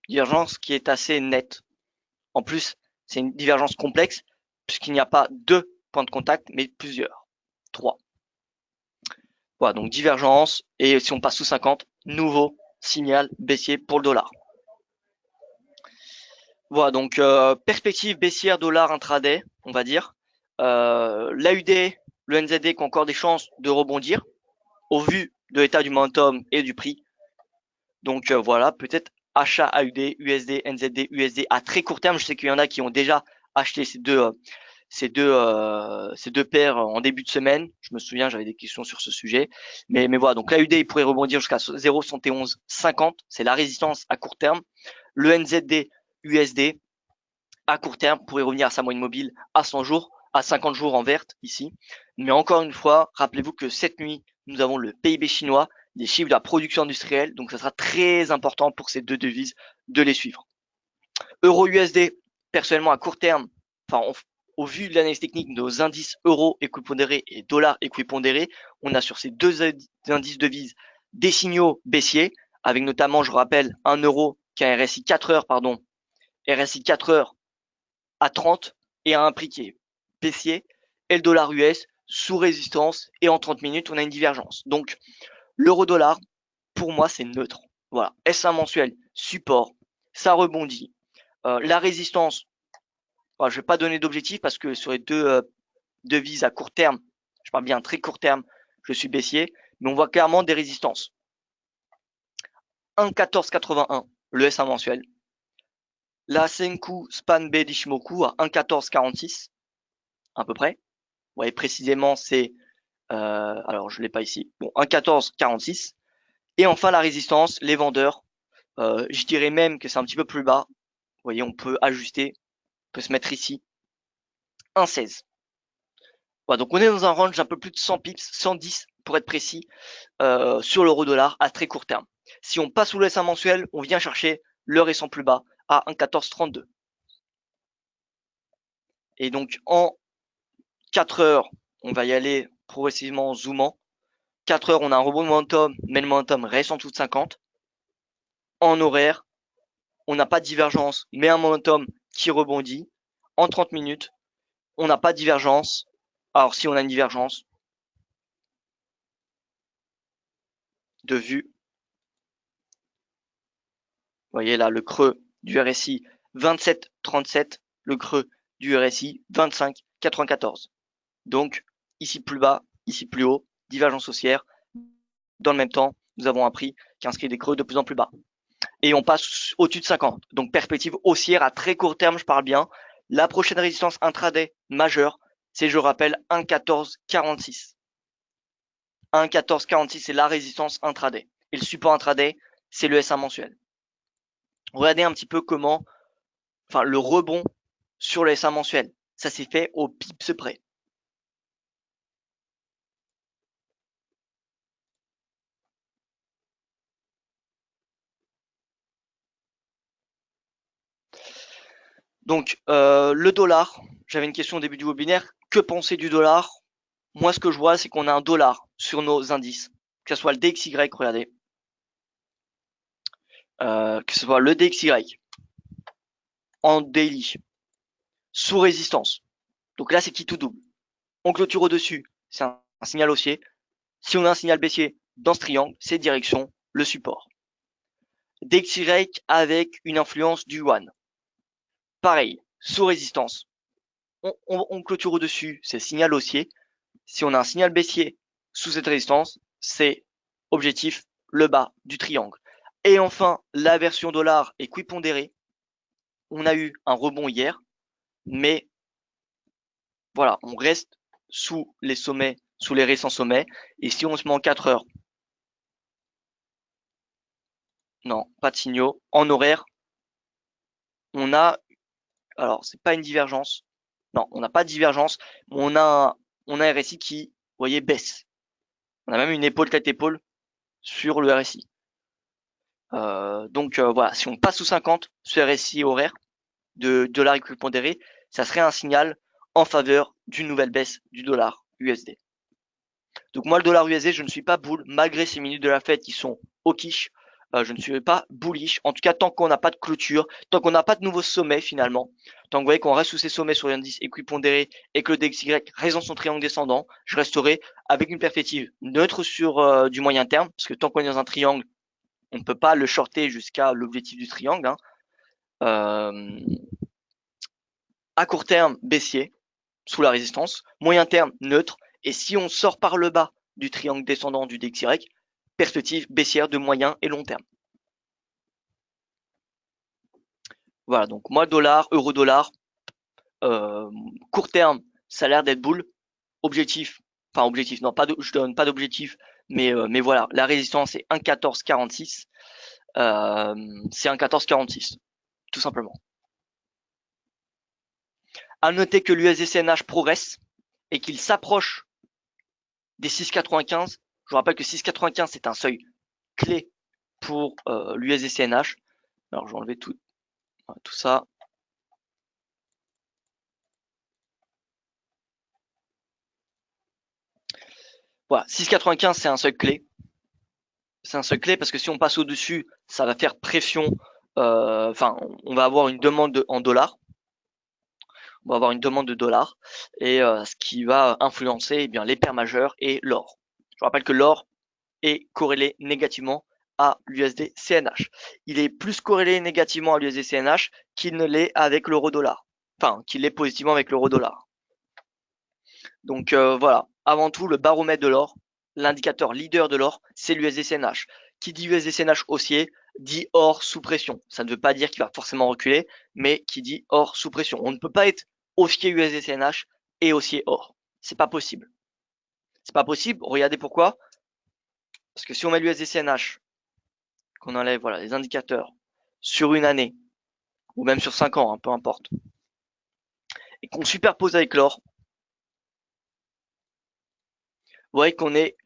Divergence qui est assez nette. En plus, c'est une divergence complexe puisqu'il n'y a pas deux points de contact, mais plusieurs. 3. Voilà, donc divergence. Et si on passe sous 50, nouveau signal baissier pour le dollar. Voilà, donc perspective baissière dollar intraday, on va dire. L'AUD, le NZD qui ont encore des chances de rebondir au vu de l'état du momentum et du prix. Donc voilà, peut-être achat AUD, USD, NZD, USD à très court terme. Je sais qu'il y en a qui ont déjà acheté ces deux paires en début de semaine. Je me souviens, j'avais des questions sur ce sujet. Mais voilà, donc l'AUD, il pourrait rebondir jusqu'à 0,7150. C'est la résistance à court terme. Le NZD, USD, à court terme, pourrait revenir à sa moyenne mobile à 100 jours, à 50 jours en verte ici. Mais encore une fois, rappelez-vous que cette nuit, nous avons le PIB chinois, les chiffres de la production industrielle. Donc, ça sera très important pour ces deux devises de les suivre. Euro-USD, personnellement, à court terme, enfin, au vu de l'analyse technique de nos indices euro équipondérés et dollar équipondérés, on a sur ces deux indices devises des signaux baissiers, avec notamment, je rappelle, un euro qui a un RSI 4 heures, pardon, RSI 4 heures à 30 et à un prix qui est baissier, et le dollar US sous résistance, et en 30 minutes, on a une divergence. Donc, l'euro-dollar, pour moi, c'est neutre. Voilà, S1 mensuel, support, ça rebondit. La résistance, je ne vais pas donner d'objectif parce que sur les deux devises à court terme, je parle bien très court terme, je suis baissier, mais on voit clairement des résistances. 1,1481, le S1 mensuel. La Senkou Span B d'Ishimoku à 1,1446, à peu près. Vous voyez précisément, c'est, alors je ne l'ai pas ici, bon, 1,1446. Et enfin, la résistance, les vendeurs, je dirais même que c'est un petit peu plus bas. Vous voyez, on peut ajuster, on peut se mettre ici, 1,16. Voilà, donc on est dans un range d'un peu plus de 100 pips, 110 pour être précis, sur l'euro-dollar à très court terme. Si on passe sous le S1 mensuel, on vient chercher le récent plus bas à 1,1432. Et donc en 4 heures, on va y aller progressivement en zoomant. 4 heures, on a un rebond de momentum, mais le momentum reste en dessous de 50. En horaire, on n'a pas de divergence, mais un momentum qui rebondit. En 30 minutes, on n'a pas de divergence. Alors si on a une divergence de vue, vous voyez là le creux du RSI 27,37, le creux du RSI 25,94. Donc ici plus bas, ici plus haut, divergence haussière. Dans le même temps, nous avons un prix qui inscrit des creux de plus en plus bas. Et on passe au-dessus de 50. Donc perspective haussière à très court terme, je parle bien. La prochaine résistance intraday majeure, c'est, je rappelle, 1,1446. 1,1446, c'est la résistance intraday. Et le support intraday, c'est le S1 mensuel. Regardez un petit peu comment, enfin, le rebond sur le S1 mensuel, ça s'est fait au pips près. Donc, le dollar, j'avais une question au début du webinaire. Que penser du dollar? Moi, ce que je vois, c'est qu'on a un dollar sur nos indices, que ce soit le DXY, regardez, que ce soit le DXY en daily, sous résistance. Donc là, c'est qui tout double. On clôture au-dessus, c'est un signal haussier. Si on a un signal baissier dans ce triangle, c'est direction le support. DXY avec une influence du yuan. Pareil, sous résistance. On clôture au-dessus, c'est signal haussier. Si on a un signal baissier sous cette résistance, c'est objectif le bas du triangle. Et enfin, la version dollar équipondérée. On a eu un rebond hier, mais voilà, on reste sous les sommets, sous les récents sommets. Et si on se met en 4 heures, non, pas de signaux. En horaire, on a, alors c'est pas une divergence. Non, on n'a pas de divergence. On a un RSI qui, vous voyez, baisse. On a même une épaule tête épaule sur le RSI. Donc voilà, si on passe sous 50, ce RSI horaire de dollar équipondéré, ça serait un signal en faveur d'une nouvelle baisse du dollar USD. Donc moi, le dollar USD, je ne suis pas bull, malgré ces minutes de la fête qui sont au quiche. Je ne suis pas bullish. En tout cas, tant qu'on n'a pas de clôture, tant qu'on n'a pas de nouveau sommet finalement, tant que vous voyez qu'on reste sous ces sommets sur l'indice équipondéré et que le DXY reste dans son triangle descendant, je resterai avec une perspective neutre sur du moyen terme, parce que tant qu'on est dans un triangle, on ne peut pas le shorter jusqu'à l'objectif du triangle. Hein. À court terme, baissier. sous la résistance, moyen terme neutre, et si on sort par le bas du triangle descendant du DXY, perspective baissière de moyen et long terme. Voilà, donc moi dollar, euro dollar, court terme, ça a l'air d'être bull. Objectif, enfin objectif, non, pas de, je donne pas d'objectif, mais voilà, la résistance est 1,1446. C'est 1,1446, tout simplement. À noter que l'USD-CNH progresse et qu'il s'approche des 6,95. Je vous rappelle que 6,95 c'est un seuil clé pour l'USD-CNH. Alors je vais enlever tout ça. Voilà, 6,95 c'est un seuil clé. C'est un seuil clé parce que si on passe au-dessus, ça va faire pression. Enfin, on va avoir une demande en dollars. On va avoir une demande de dollars et ce qui va influencer eh bien, les paires majeures et l'or. Je vous rappelle que l'or est corrélé négativement à l'USD CNH. Il est plus corrélé négativement à l'USD CNH qu'il ne l'est avec l'euro dollar. Enfin, qu'il l'est positivement avec l'euro dollar. Donc voilà, avant tout le baromètre de l'or, l'indicateur leader de l'or, c'est l'USD CNH. Qui dit USD CNH haussier dit or sous pression. Ça ne veut pas dire qu'il va forcément reculer, mais qui dit or sous pression. On ne peut pas être haussier USD CNH et haussier or. C'est pas possible. C'est pas possible. Regardez pourquoi. Parce que si on met l'USD CNH, qu'on enlève voilà, les indicateurs sur une année, ou même sur 5 ans, hein, peu importe, et qu'on superpose avec l'or, vous voyez qu'on est,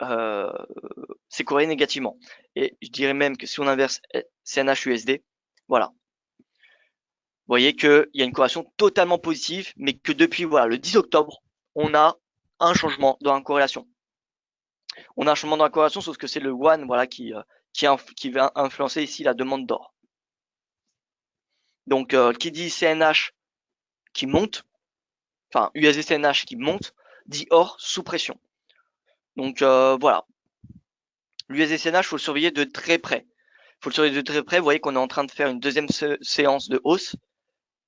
c'est corrélé négativement. Et je dirais même que si on inverse CNH USD, voilà. Vous voyez qu'il y a une corrélation totalement positive, mais que depuis voilà, le 10 octobre, on a un changement dans la corrélation. On a un changement dans la corrélation, sauf que c'est le yuan voilà, qui va influencer ici la demande d'or. Donc, qui dit CNH qui monte, enfin USD CNH qui monte, dit or sous pression. Donc voilà. L'USD CNH, il faut le surveiller de très près. Il faut le surveiller de très près. Vous voyez qu'on est en train de faire une deuxième séance de hausse.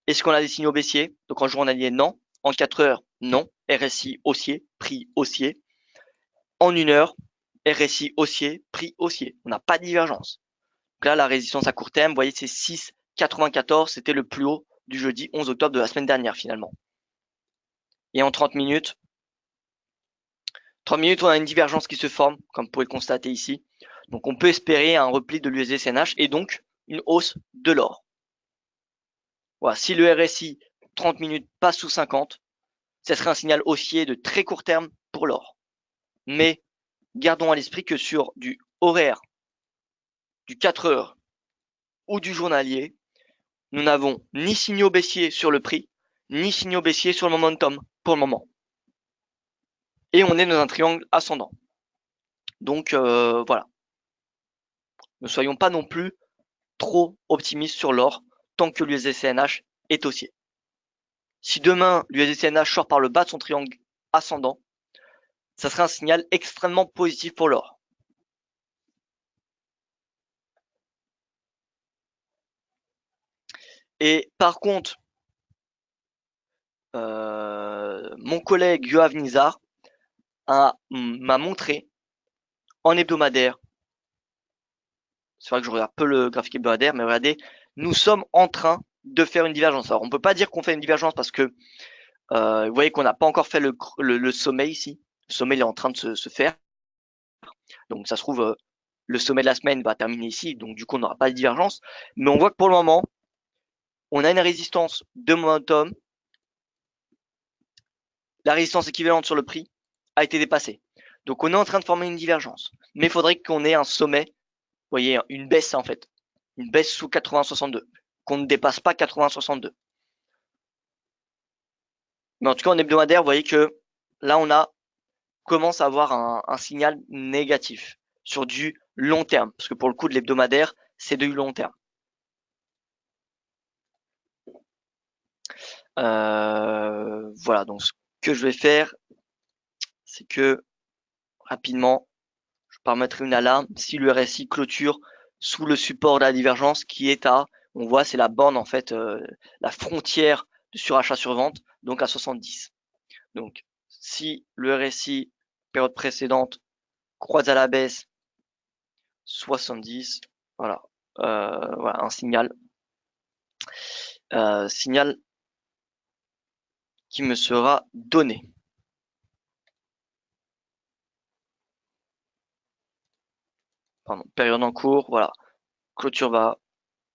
Est-ce qu'on a des signaux baissiers? Donc en journalier, non. En 4 heures, non. RSI haussier, prix haussier. En 1 heure, RSI haussier, prix haussier. On n'a pas de divergence. Donc là, la résistance à court terme, vous voyez, c'est 6,94. C'était le plus haut du jeudi 11 octobre de la semaine dernière finalement. Et en 30 minutes, on a une divergence qui se forme, comme vous pouvez le constater ici. Donc on peut espérer un repli de l'USD CNH et donc une hausse de l'or. Voilà, si le RSI 30 minutes passe sous 50, ce serait un signal haussier de très court terme pour l'or. Mais gardons à l'esprit que sur du horaire, du 4 heures ou du journalier, nous n'avons ni signaux baissiers sur le prix, ni signaux baissiers sur le momentum pour le moment. Et on est dans un triangle ascendant. Donc voilà. Ne soyons pas non plus trop optimistes sur l'or tant que l'USD CNH est haussier. Si demain l'USD CNH sort par le bas de son triangle ascendant, ça serait un signal extrêmement positif pour l'or. Et par contre, mon collègue Yoav Nizar m'a montré en hebdomadaire, c'est vrai que je regarde peu le graphique hebdomadaire, mais regardez, nous sommes en train de faire une divergence. Alors on peut pas dire qu'on fait une divergence parce que vous voyez qu'on n'a pas encore fait le sommet ici. Le sommet il est en train de se faire. Donc ça se trouve, le sommet de la semaine va terminer ici, donc du coup on n'aura pas de divergence. Mais on voit que pour le moment, on a une résistance de momentum. La résistance équivalente sur le prix a été dépassée. Donc on est en train de former une divergence. Mais il faudrait qu'on ait un sommet, vous voyez, une baisse en fait. Une baisse sous 80,62. Qu'on ne dépasse pas 80,62. Mais en tout cas en hebdomadaire, vous voyez que là on commence à avoir un signal négatif sur du long terme. Parce que pour le coup de l'hebdomadaire, c'est du long terme. Voilà, donc ce que je vais faire, c'est que rapidement, je paramétrer une alarme si le RSI clôture sous le support de la divergence qui est à, on voit, c'est la borne en fait, la frontière de surachat sur vente, donc à 70. Donc, si le RSI, période précédente, croise à la baisse, 70, voilà, voilà un signal, signal qui me sera donné. Pardon, période en cours, voilà, clôture bas,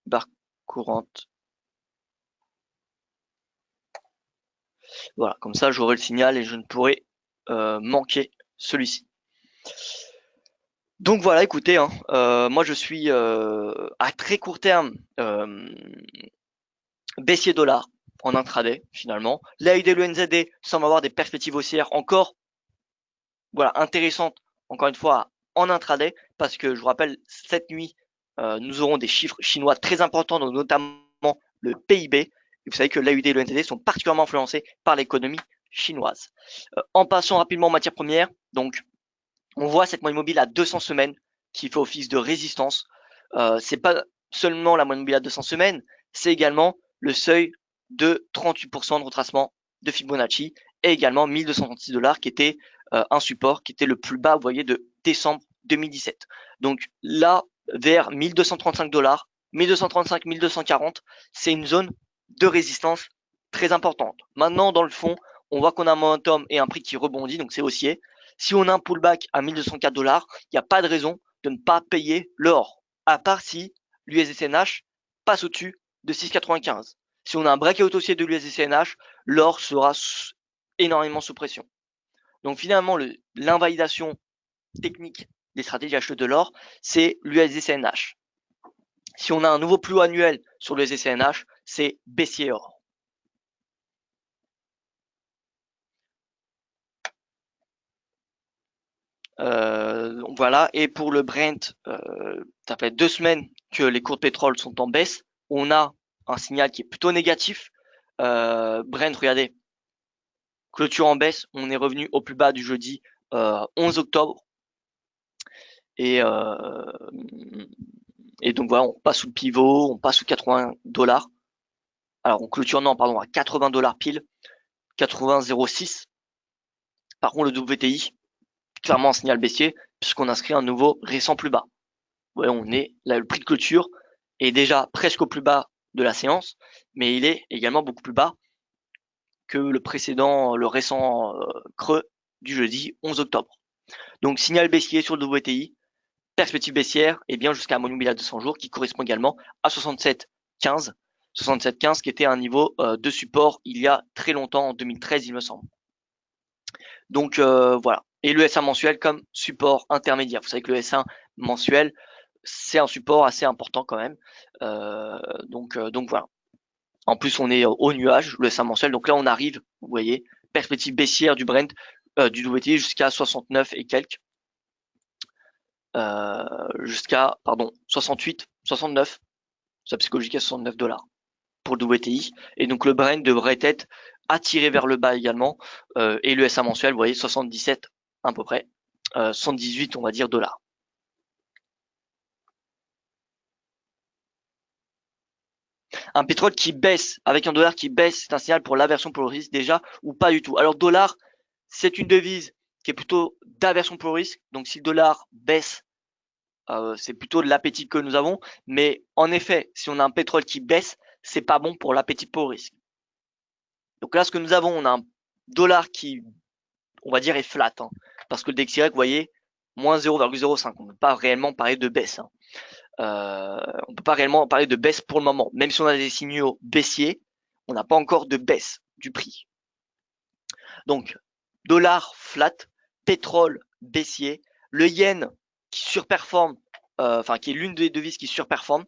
barre courante. Voilà, comme ça j'aurai le signal et je ne pourrai manquer celui-ci. Donc voilà, écoutez, hein, moi je suis à très court terme baissier dollar en intraday finalement. L'AUD et le NZD semblent avoir des perspectives haussières encore voilà, intéressantes, encore une fois, en intraday, parce que je vous rappelle, cette nuit, nous aurons des chiffres chinois très importants, donc notamment le PIB. Et vous savez que l'AUD et le NZD sont particulièrement influencés par l'économie chinoise. En passant rapidement en matière première, donc on voit cette moyenne mobile à 200 semaines qui fait office de résistance. C'est pas seulement la moyenne mobile à 200 semaines, c'est également le seuil de 38% de retracement de Fibonacci et également 1236 $ qui était un support qui était le plus bas, vous voyez, de décembre 2017. Donc là, vers 1235 $, 1235, 1240, c'est une zone de résistance très importante. Maintenant, dans le fond, on voit qu'on a un momentum et un prix qui rebondit, donc c'est haussier. Si on a un pullback à 1204 $, il n'y a pas de raison de ne pas payer l'or, à part si l'USDCNH passe au-dessus de 6,95. Si on a un breakout haussier de l'USDCNH, l'or sera énormément sous pression. Donc finalement, l'invalidation technique des stratégies acheteuses de l'or, c'est l'USDCNH. Si on a un nouveau plus haut annuel sur l'USDCNH, c'est baissier or. Voilà, et pour le Brent, ça fait 2 semaines que les cours de pétrole sont en baisse. On a un signal qui est plutôt négatif. Brent, regardez, clôture en baisse. On est revenu au plus bas du jeudi 11 octobre. Et donc voilà, on passe sous le pivot, on passe sous 80 $. Alors on clôture, non, pardon, à 80 $ pile, 80,06. Par contre, le WTI, clairement un signal baissier, puisqu'on inscrit un nouveau récent plus bas. Ouais, on est là, le prix de clôture est déjà presque au plus bas de la séance, mais il est également beaucoup plus bas que le précédent, le récent creux du jeudi 11 octobre. Donc signal baissier sur le WTI, perspective baissière, et bien jusqu'à un moyen à 200 jours qui correspond également à 67,15. 67,15 qui était un niveau de support il y a très longtemps, en 2013 il me semble. Donc voilà. Et le S1 mensuel comme support intermédiaire. Vous savez que le S1 mensuel, c'est un support assez important quand même. Donc voilà. En plus, on est au nuage, le S1 mensuel. Donc là, on arrive, vous voyez, perspective baissière du Brent, du WTI jusqu'à 69 et quelques. Jusqu'à, pardon, 68, 69. Sa psychologique à 69 $ pour le WTI. Et donc le Brent devrait être attiré vers le bas également. Et le SA mensuel, vous voyez, 77 à peu près. 118, on va dire, dollars. Un pétrole qui baisse, avec un dollar qui baisse, c'est un signal pour l'aversion pour le risque déjà, ou pas du tout. Alors dollar, c'est une devise qui est plutôt d'aversion pour le risque. Donc si le dollar baisse, c'est plutôt de l'appétit que nous avons. Mais en effet, si on a un pétrole qui baisse, c'est pas bon pour l'appétit pour le risque. Donc là, ce que nous avons, on a un dollar qui, on va dire, est flat, hein, parce que le DXY, vous voyez, moins 0,05. On ne peut pas réellement parler de baisse. Hein. On ne peut pas réellement parler de baisse pour le moment. Même si on a des signaux baissiers, on n'a pas encore de baisse du prix. Donc, dollar flat, pétrole baissier, le yen qui surperforme, enfin qui est l'une des devises qui surperforme,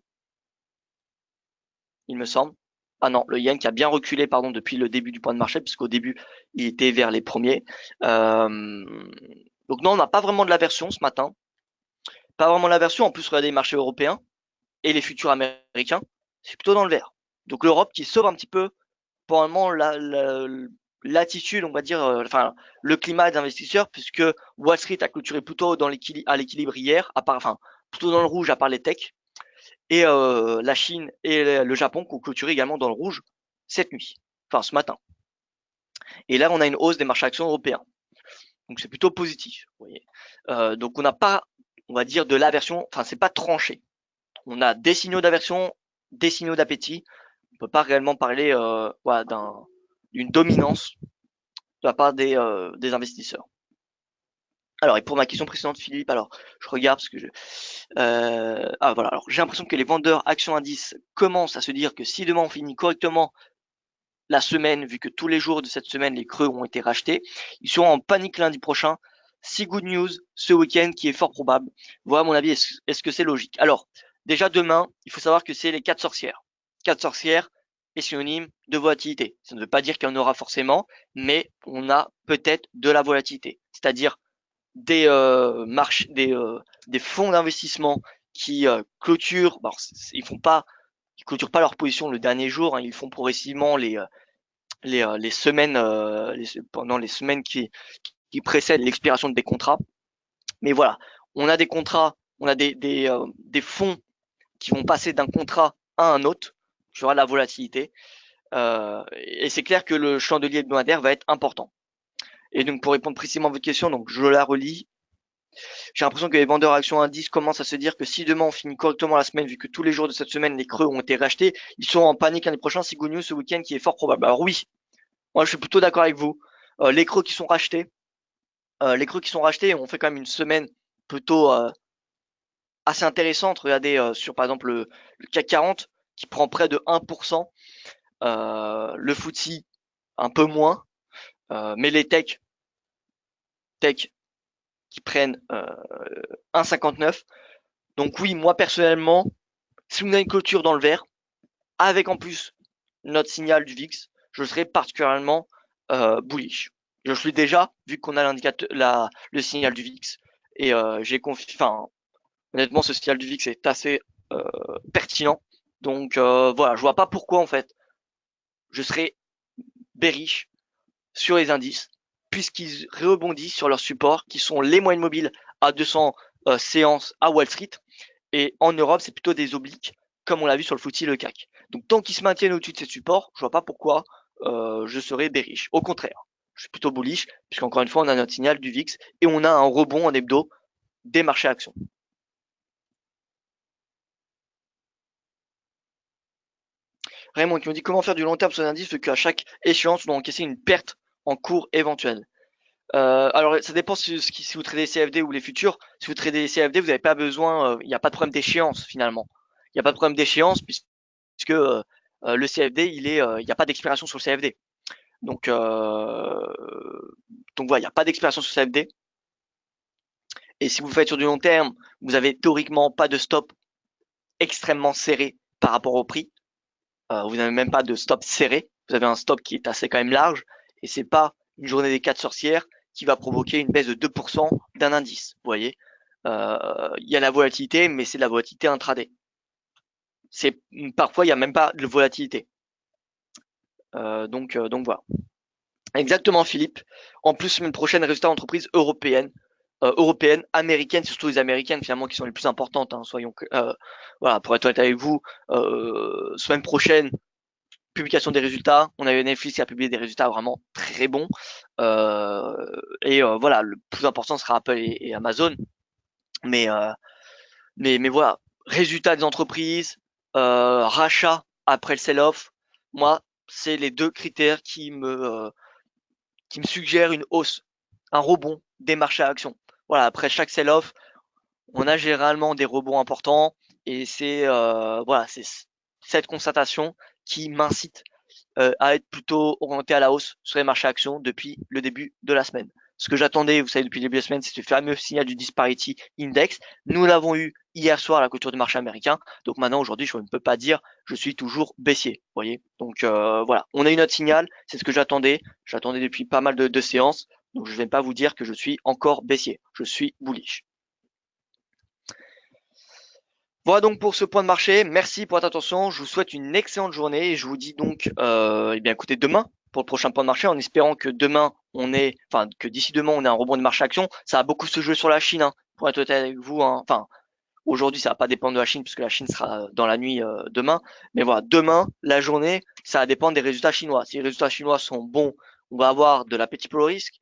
il me semble. Ah non, le yen qui a bien reculé, pardon, depuis le début du point de marché, puisqu'au début, il était vers les premiers. Donc non, on n'a pas vraiment de l'aversion ce matin. Pas vraiment de l'aversion. En plus, regardez les marchés européens et les futurs américains, c'est plutôt dans le vert. Donc l'Europe qui sauve un petit peu, probablement l'attitude, on va dire, enfin le climat des investisseurs, puisque Wall Street a clôturé plutôt dans à l'équilibre hier, enfin plutôt dans le rouge à part les techs. Et la Chine et le Japon qui ont clôturé également dans le rouge cette nuit, enfin ce matin. Et là, on a une hausse des marchés actions européens. Donc c'est plutôt positif, vous voyez. Donc on n'a pas, on va dire, de l'aversion, enfin c'est pas tranché. On a des signaux d'aversion, des signaux d'appétit. On peut pas réellement parler voilà, d'une dominance de la part des investisseurs. Alors, et pour ma question précédente, Philippe, alors je regarde parce que voilà. Alors j'ai l'impression que les vendeurs actions indices commencent à se dire que si demain on finit correctement la semaine, vu que tous les jours de cette semaine les creux ont été rachetés, ils seront en panique lundi prochain. Si good news ce week-end qui est fort probable. Voilà mon avis. Est-ce que c'est logique? Alors déjà demain, il faut savoir que c'est les 4 sorcières. 4 sorcières est synonyme de volatilité. Ça ne veut pas dire qu'il y en aura forcément, mais on a peut-être de la volatilité. C'est-à-dire des marches, des fonds d'investissement qui clôturent. Alors, ils clôturent pas leur position le dernier jour. Hein, ils font progressivement les semaines pendant les semaines qui précèdent l'expiration des contrats. Mais voilà, on a des contrats, on a des fonds qui vont passer d'un contrat à un autre. Il y aura de la volatilité. Et c'est clair que le chandelier hebdomadaire va être important. Et donc pour répondre précisément à votre question, donc je la relis. J'ai l'impression que les vendeurs actions indices commencent à se dire que si demain on finit correctement la semaine, vu que tous les jours de cette semaine les creux ont été rachetés, ils sont en panique l'année prochaine. Si good news ce week-end qui est fort probable. Alors oui, moi je suis plutôt d'accord avec vous. Les creux qui sont rachetés, on fait quand même une semaine plutôt assez intéressante. Regardez sur par exemple le CAC 40 qui prend près de 1%, le FTSE un peu moins, mais les tech qui prennent 1,59. Donc oui, moi personnellement, si on a une clôture dans le vert, avec en plus notre signal du VIX, je serais particulièrement bullish. Je suis déjà, vu qu'on a le signal du VIX, et honnêtement, ce signal du VIX est assez pertinent. Donc voilà, je vois pas pourquoi en fait je serais bearish sur les indices, puisqu'ils rebondissent sur leurs supports, qui sont les moyennes mobiles à 200 séances à Wall Street, et en Europe, c'est plutôt des obliques, comme on l'a vu sur le FTSE et le CAC. Donc tant qu'ils se maintiennent au-dessus de ces supports, je vois pas pourquoi je serais bearish. Au contraire, je suis plutôt bullish, puisqu'encore une fois, on a notre signal du VIX et on a un rebond en hebdo des marchés actions. Raymond qui me dit comment faire du long terme sur les indices, vu qu'à chaque échéance, on doit encaisser une perte en cours éventuelle. Alors ça dépend si vous tradez les CFD ou les futurs. Si vous tradez les CFD, vous n'avez pas besoin, il n'y a pas de problème d'échéance finalement. Il n'y a pas de problème d'échéance puisque le CFD, il n'y a pas d'expiration sur le CFD. Donc voilà, il n'y a pas d'expiration sur le CFD. Et si vous faites sur du long terme, vous avez théoriquement pas de stop extrêmement serré par rapport au prix. Vous n'avez même pas de stop serré. Vous avez un stop qui est assez quand même large. Et c'est pas une journée des 4 sorcières qui va provoquer une baisse de 2% d'un indice. Vous voyez, il y a la volatilité, mais c'est de la volatilité intraday. Parfois il n'y a même pas de volatilité. Donc voilà. Exactement, Philippe. En plus, semaine prochaine, résultats d'entreprises européennes, américaines, surtout les américaines finalement qui sont les plus importantes. Hein, voilà, pour être honnête avec vous, semaine prochaine, publication des résultats. On a eu Netflix qui a publié des résultats vraiment très bons. Voilà, le plus important sera Apple et Amazon. Mais voilà, résultats des entreprises, rachat après le sell-off. Moi, c'est les deux critères qui me suggèrent une hausse, un rebond des marchés à actions. Voilà, après chaque sell-off, on a généralement des rebonds importants et c'est cette constatation qui m'incite à être plutôt orienté à la hausse sur les marchés actions depuis le début de la semaine. Ce que j'attendais, vous savez, depuis le début de la semaine, c'est le fameux signal du Disparity Index. Nous l'avons eu hier soir à la clôture du marché américain. Donc maintenant, aujourd'hui, je ne peux pas dire je suis toujours baissier. Vous voyez. Donc voilà, on a eu notre signal. C'est ce que j'attendais. J'attendais depuis pas mal de séances. Donc je ne vais pas vous dire que je suis encore baissier. Je suis bullish. Voilà donc pour ce point de marché. Merci pour votre attention. Je vous souhaite une excellente journée et je vous dis donc, écoutez, demain pour le prochain point de marché, en espérant que que d'ici demain on ait un rebond de marché action. Ça va beaucoup se jouer sur la Chine, hein, pour être honnête avec vous. Hein. Enfin, aujourd'hui ça va pas dépendre de la Chine puisque la Chine sera dans la nuit demain. Mais voilà, demain la journée, ça va dépendre des résultats chinois. Si les résultats chinois sont bons on va avoir de l'appétit pour le risque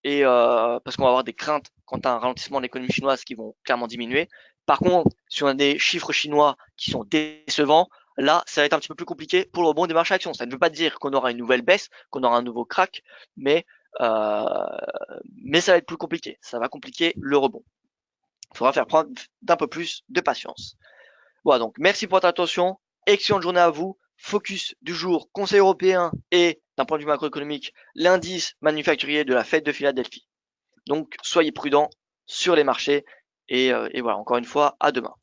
et parce qu'on va avoir des craintes quant à un ralentissement de l'économie chinoise qui vont clairement diminuer. Par contre, si on a des chiffres chinois qui sont décevants, là, ça va être un petit peu plus compliqué pour le rebond des marchés actions. Ça ne veut pas dire qu'on aura une nouvelle baisse, qu'on aura un nouveau crack, mais euh, mais ça va être plus compliqué. Ça va compliquer le rebond. Il faudra faire preuve d'un peu plus de patience. Voilà, donc merci pour votre attention. Excellente journée à vous. Focus du jour, Conseil européen et d'un point de vue macroéconomique, l'indice manufacturier de la Fed de Philadelphie. Donc soyez prudents sur les marchés et voilà, encore une fois, à demain.